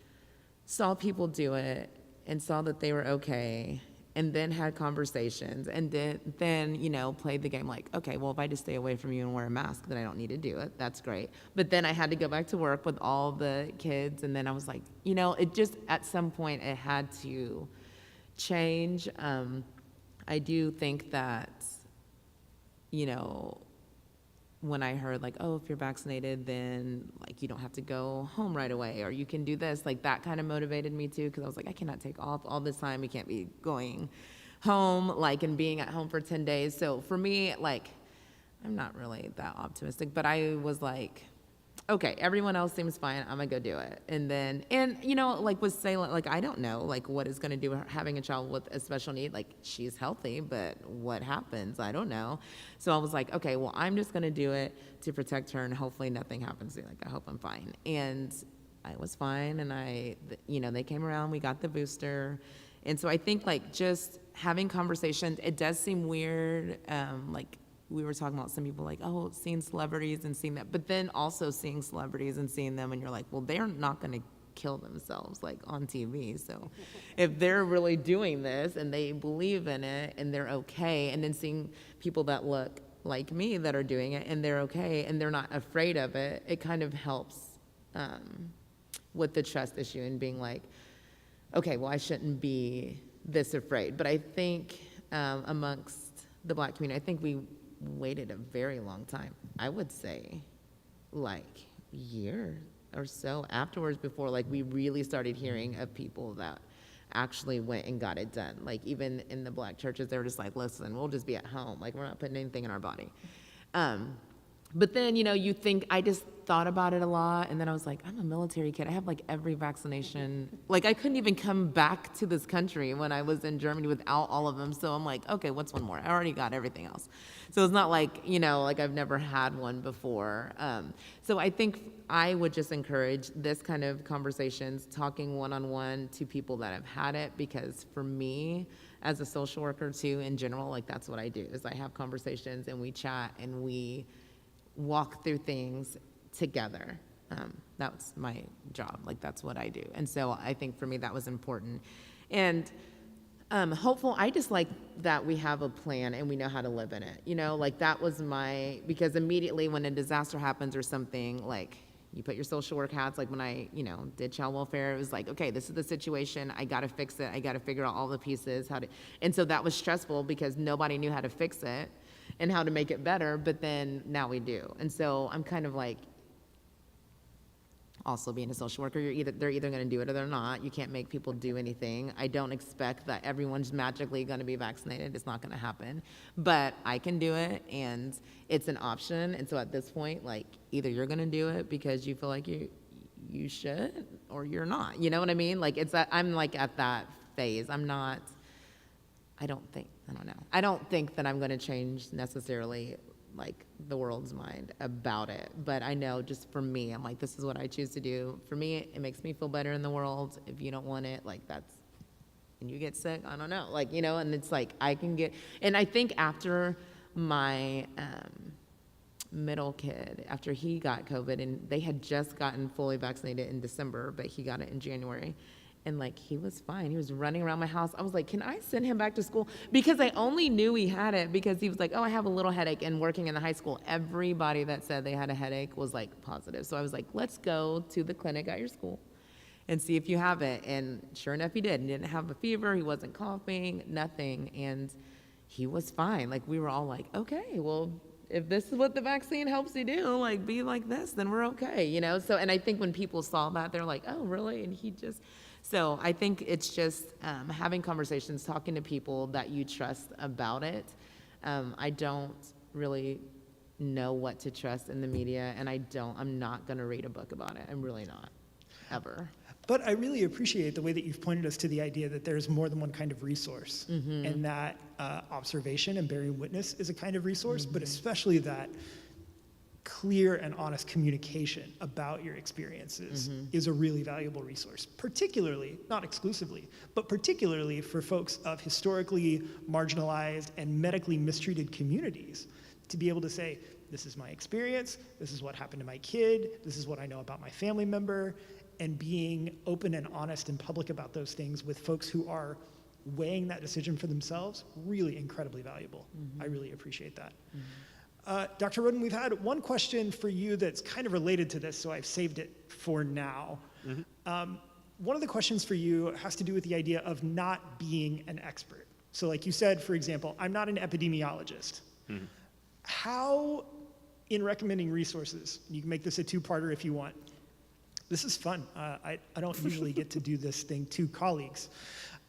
saw people do it and saw that they were okay, and then had conversations, and then played the game like, okay, well, if I just stay away from you and wear a mask, then I don't need to do it. That's great. But then I had to go back to work with all the kids, and then I was like, it just, at some point, it had to change. I do think that, when I heard like, oh, if you're vaccinated, then like you don't have to go home right away, or you can do this, like that kind of motivated me too, because I was like, I cannot take off all this time. We can't be going home, like, and being at home for 10 days. So for me, like, I'm not really that optimistic, but I was like, okay, everyone else seems fine. I'm gonna go do it. And then, like with Salem, like, I don't know, like, what is gonna do having a child with a special need. Like, she's healthy, but what happens? I don't know. So I was like, okay, well, I'm just gonna do it to protect her, and hopefully nothing happens to me. Like, I hope I'm fine. And I was fine, and they came around, we got the booster. And so I think, like, just having conversations, it does seem weird, like, we were talking about some people like, oh, seeing celebrities and seeing that, but then also seeing celebrities and seeing them, and you're like, well, they're not going to kill themselves like on TV. So if they're really doing this and they believe in it and they're okay, and then seeing people that look like me that are doing it and they're okay and they're not afraid of it, it kind of helps with the trust issue and being like, okay, well, I shouldn't be this afraid. But I think amongst the Black community, I think we waited a very long time. I would say like a year or so afterwards before like we really started hearing of people that actually went and got it done. Like even in the Black churches, they were just like, listen, we'll just be at home. Like we're not putting anything in our body. But then, you think, I just thought about it a lot, and then I was like, I'm a military kid. I have like every vaccination. Like I couldn't even come back to this country when I was in Germany without all of them. So I'm like, okay, what's one more? I already got everything else. So it's not like, like I've never had one before. So I think I would just encourage this kind of conversations, talking one-on-one to people that have had it, because for me, as a social worker too, in general, like that's what I do, is I have conversations and we chat and we walk through things together. That's my job. Like that's what I do. And so I think for me that was important. And hopeful, I just like that we have a plan and we know how to live in it. Like that was because immediately when a disaster happens or something, like you put your social work hats, like when I, did child welfare, it was like, okay, this is the situation. I got to fix it. I got to figure out all the pieces, and so that was stressful because nobody knew how to fix it. and how to make it better, but then now we do. And so I'm kind of like, also being a social worker, they're either going to do it or they're not. You can't make people do anything. I don't expect that everyone's magically going to be vaccinated. It's not going to happen. But I can do it, and it's an option. And so at this point, like, either you're going to do it because you feel like you should, or you're not. You know what I mean? Like, I'm like at that phase. I don't think that I'm going to change necessarily like the world's mind about it, but I know just for me, I'm like, this is what I choose to do. For me, it makes me feel better in the world. If you don't want it, like, that's, and you get sick, I don't know, like, you know, and it's like I can get, and I think after my middle kid, after he got COVID, and they had just gotten fully vaccinated in December, but he got it in January. And like, he was fine. He was running around my house. I was like, can I send him back to school? Because I only knew he had it because he was like, oh, I have a little headache. And working in the high school, everybody that said they had a headache was like positive. So I was like, let's go to the clinic at your school and see if you have it. And sure enough, he did. He didn't have a fever. He wasn't coughing, nothing. And he was fine. Like, we were all like, okay, well, if this is what the vaccine helps you do, like, be like this, then we're okay, you know? So, and I think when people saw that, they're like, oh, really? And so I think it's just having conversations, talking to people that you trust about it. I don't really know what to trust in the media, and I'm not going to read a book about it. I'm really not, ever. But I really appreciate the way that you've pointed us to the idea that there's more than one kind of resource, and that observation and bearing witness is a kind of resource, but especially that clear and honest communication about your experiences is a really valuable resource, particularly, not exclusively, but particularly for folks of historically marginalized and medically mistreated communities, to be able to say, this is my experience, this is what happened to my kid, this is what I know about my family member, and being open and honest and public about those things with folks who are weighing that decision for themselves, really incredibly valuable. I really appreciate that. Dr. Roden, we've had one question for you that's kind of related to this, so I've saved it for now. One of the questions for you has to do with the idea of not being an expert. So like you said, for example, I'm not an epidemiologist. How, in recommending resources, you can make this a two-parter if you want. This is fun. I don't usually get to do this thing to colleagues.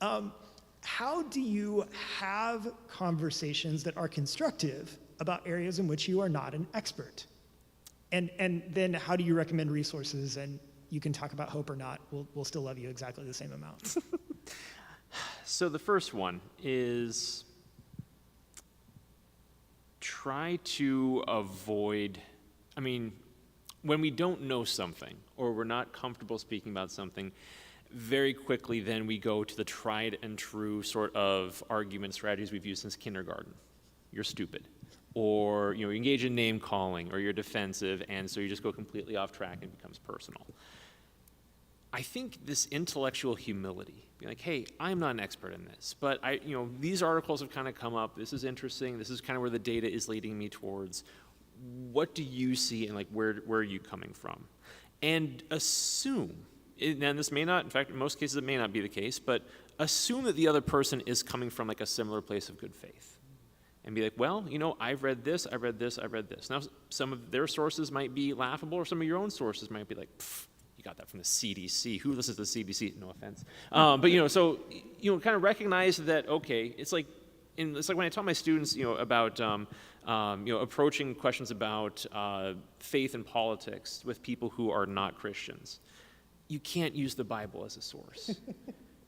How do you have conversations that are constructive about areas in which you are not an expert? And then how do you recommend resources? And you can talk about hope or not. We'll still love you exactly the same amount. So the first one is try to avoid, when we don't know something or we're not comfortable speaking about something, very quickly then we go to the tried and true sort of argument strategies we've used since kindergarten. You're stupid. Or you engage in name calling, or you're defensive, and so you just go completely off track and it becomes personal. I think this intellectual humility, being like, hey, I'm not an expert in this, but these articles have kind of come up. This is interesting. This is kind of where the data is leading me towards. What do you see, and like where are you coming from? And assume, and this may not, in fact, in most cases it may not be the case, but assume that the other person is coming from like a similar place of good faith. And be like, well, I've read this, I've read this, I've read this. Now, some of their sources might be laughable, or some of your own sources might be like, you got that from the CDC. Who listens to the CDC? No offense. But, so, kind of recognize that, okay, it's like when I tell my students, about, approaching questions about faith and politics with people who are not Christians. You can't use the Bible as a source.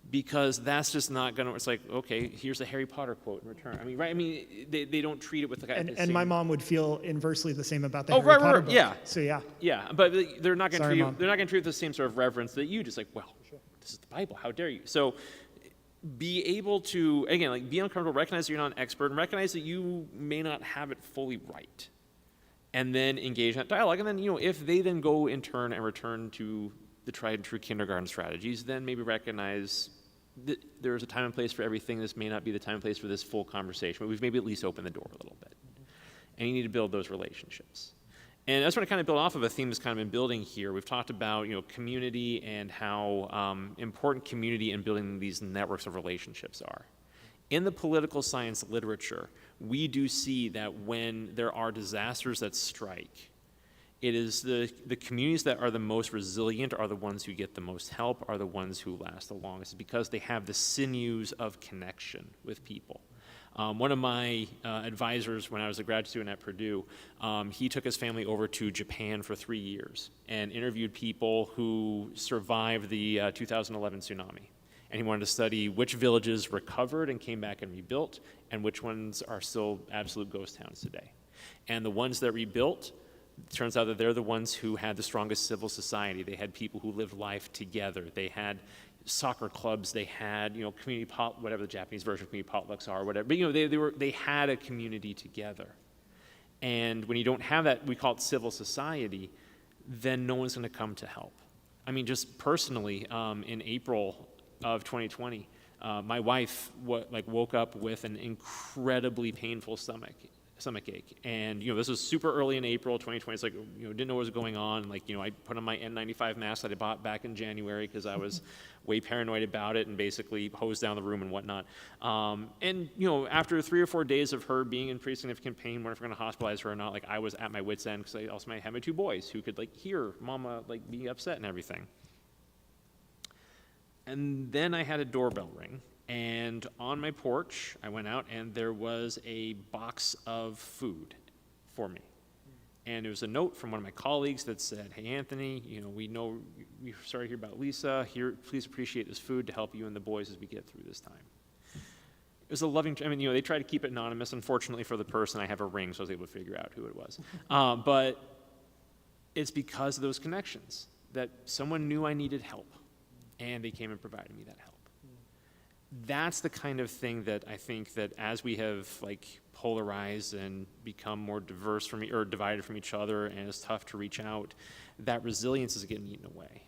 Because that's just not going to, it's like, okay, here's a Harry Potter quote in return. They don't treat it with like and my mom would feel inversely the same about the Harry Potter book. Yeah. So yeah. Yeah, but they're not going to treat Mom. They're not going to treat it with the same sort of reverence that you just like, well, this is the Bible, how dare you? So be able to, again, like be uncomfortable, recognize that you're not an expert, and recognize that you may not have it fully right. And then engage in that dialogue. And then, if they then go in turn and return to the tried and true kindergarten strategies, then maybe recognize that there's a time and place for everything. This may not be the time and place for this full conversation, but we've maybe at least opened the door a little bit. And you need to build those relationships. And I just want to kind of build off of a theme that's kind of been building here. We've talked about, community and how important community and building these networks of relationships are. In the political science literature, we do see that when there are disasters that strike, it is the communities that are the most resilient are the ones who get the most help, are the ones who last the longest, because they have the sinews of connection with people. One of my advisors when I was a grad student at Purdue, he took his family over to Japan for 3 years and interviewed people who survived the 2011 tsunami. And he wanted to study which villages recovered and came back and rebuilt, and which ones are still absolute ghost towns today. And the ones that rebuilt, it turns out that they're the ones who had the strongest civil society. They had people who lived life together. They had soccer clubs. They had, community whatever the Japanese version of community potlucks are, whatever. But they had a community together. And when you don't have that, we call it civil society, then no one's going to come to help. I mean, just personally, in April of 2020, my wife woke up with an incredibly painful stomach ache, and this was super early in April 2020. It's like didn't know what was going on. I put on my N95 mask that I bought back in January because I was way paranoid about it, and basically hosed down the room and whatnot. And after 3 or 4 days of her being in pretty significant pain, wondering if we're going to hospitalize her or not, I was at my wit's end because I also had my 2 boys who could hear Mama be upset and everything. And then I had a doorbell ring, and on my porch, I went out, and there was a box of food for me. And it was a note from one of my colleagues that said, "Hey, Anthony, we know we sorry to hear about Lisa. Here, please appreciate this food to help you and the boys as we get through this time." It was a loving, they try to keep it anonymous. Unfortunately for the person, I have a ring, so I was able to figure out who it was. But it's because of those connections that someone knew I needed help, and they came and provided me that help. That's the kind of thing that I think that as we have polarized and become more diverse or divided from each other, and it's tough to reach out, that resilience is getting eaten away.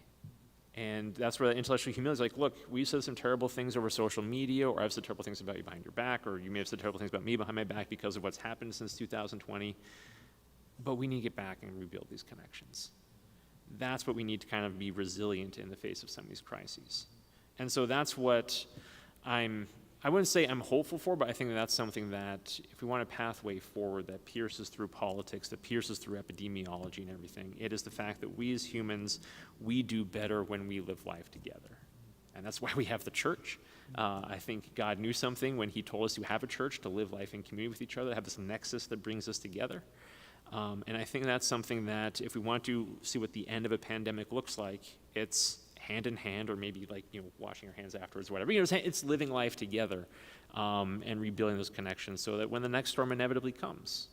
And that's where that intellectual humility is look, we've said some terrible things over social media, or I've said terrible things about you behind your back, or you may have said terrible things about me behind my back because of what's happened since 2020. But we need to get back and rebuild these connections. That's what we need to kind of be resilient in the face of some of these crises. And so that's what I wouldn't say I'm hopeful for, but I think that's something that if we want a pathway forward that pierces through politics, that pierces through epidemiology and everything, it is the fact that we as humans, we do better when we live life together. And that's why we have the church. I think God knew something when he told us to have a church, to live life in community with each other, to have this nexus that brings us together. And I think that's something that if we want to see what the end of a pandemic looks like, it's hand in hand, or maybe washing our hands afterwards, whatever. It's living life together and rebuilding those connections so that when the next storm inevitably comes,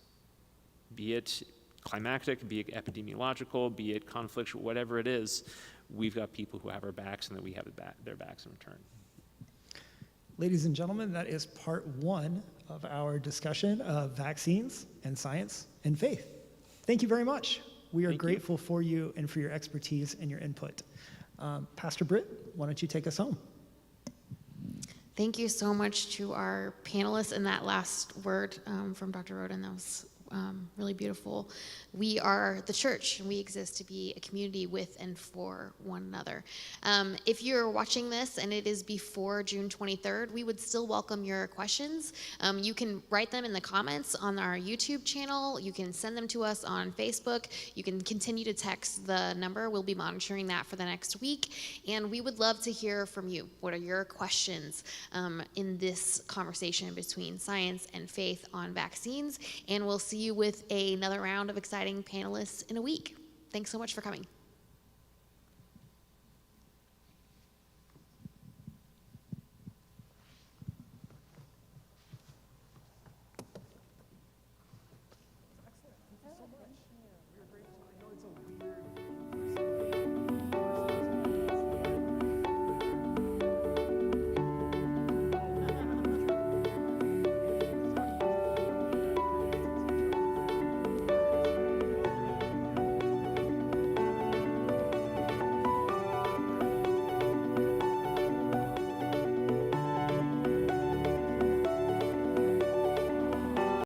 be it climactic, be it epidemiological, be it conflict, whatever it is, we've got people who have our backs and that we have their backs in return. Ladies and gentlemen, that is part 1 of our discussion of vaccines and science and faith. Thank you very much. We are grateful for you and for your expertise and your input. Pastor Britt, why don't you take us home? Thank you so much to our panelists, and that last word from Dr. Roden, that was really beautiful. We are the church, and we exist to be a community with and for one another. If you're watching this and it is before June 23rd, we would still welcome your questions. You can write them in the comments on our YouTube channel. You can send them to us on Facebook. You can continue to text the number. We'll be monitoring that for the next week. And we would love to hear from you. What are your questions in this conversation between science and faith on vaccines? And we'll see you with another round of exciting panelists in a week. Thanks so much for coming.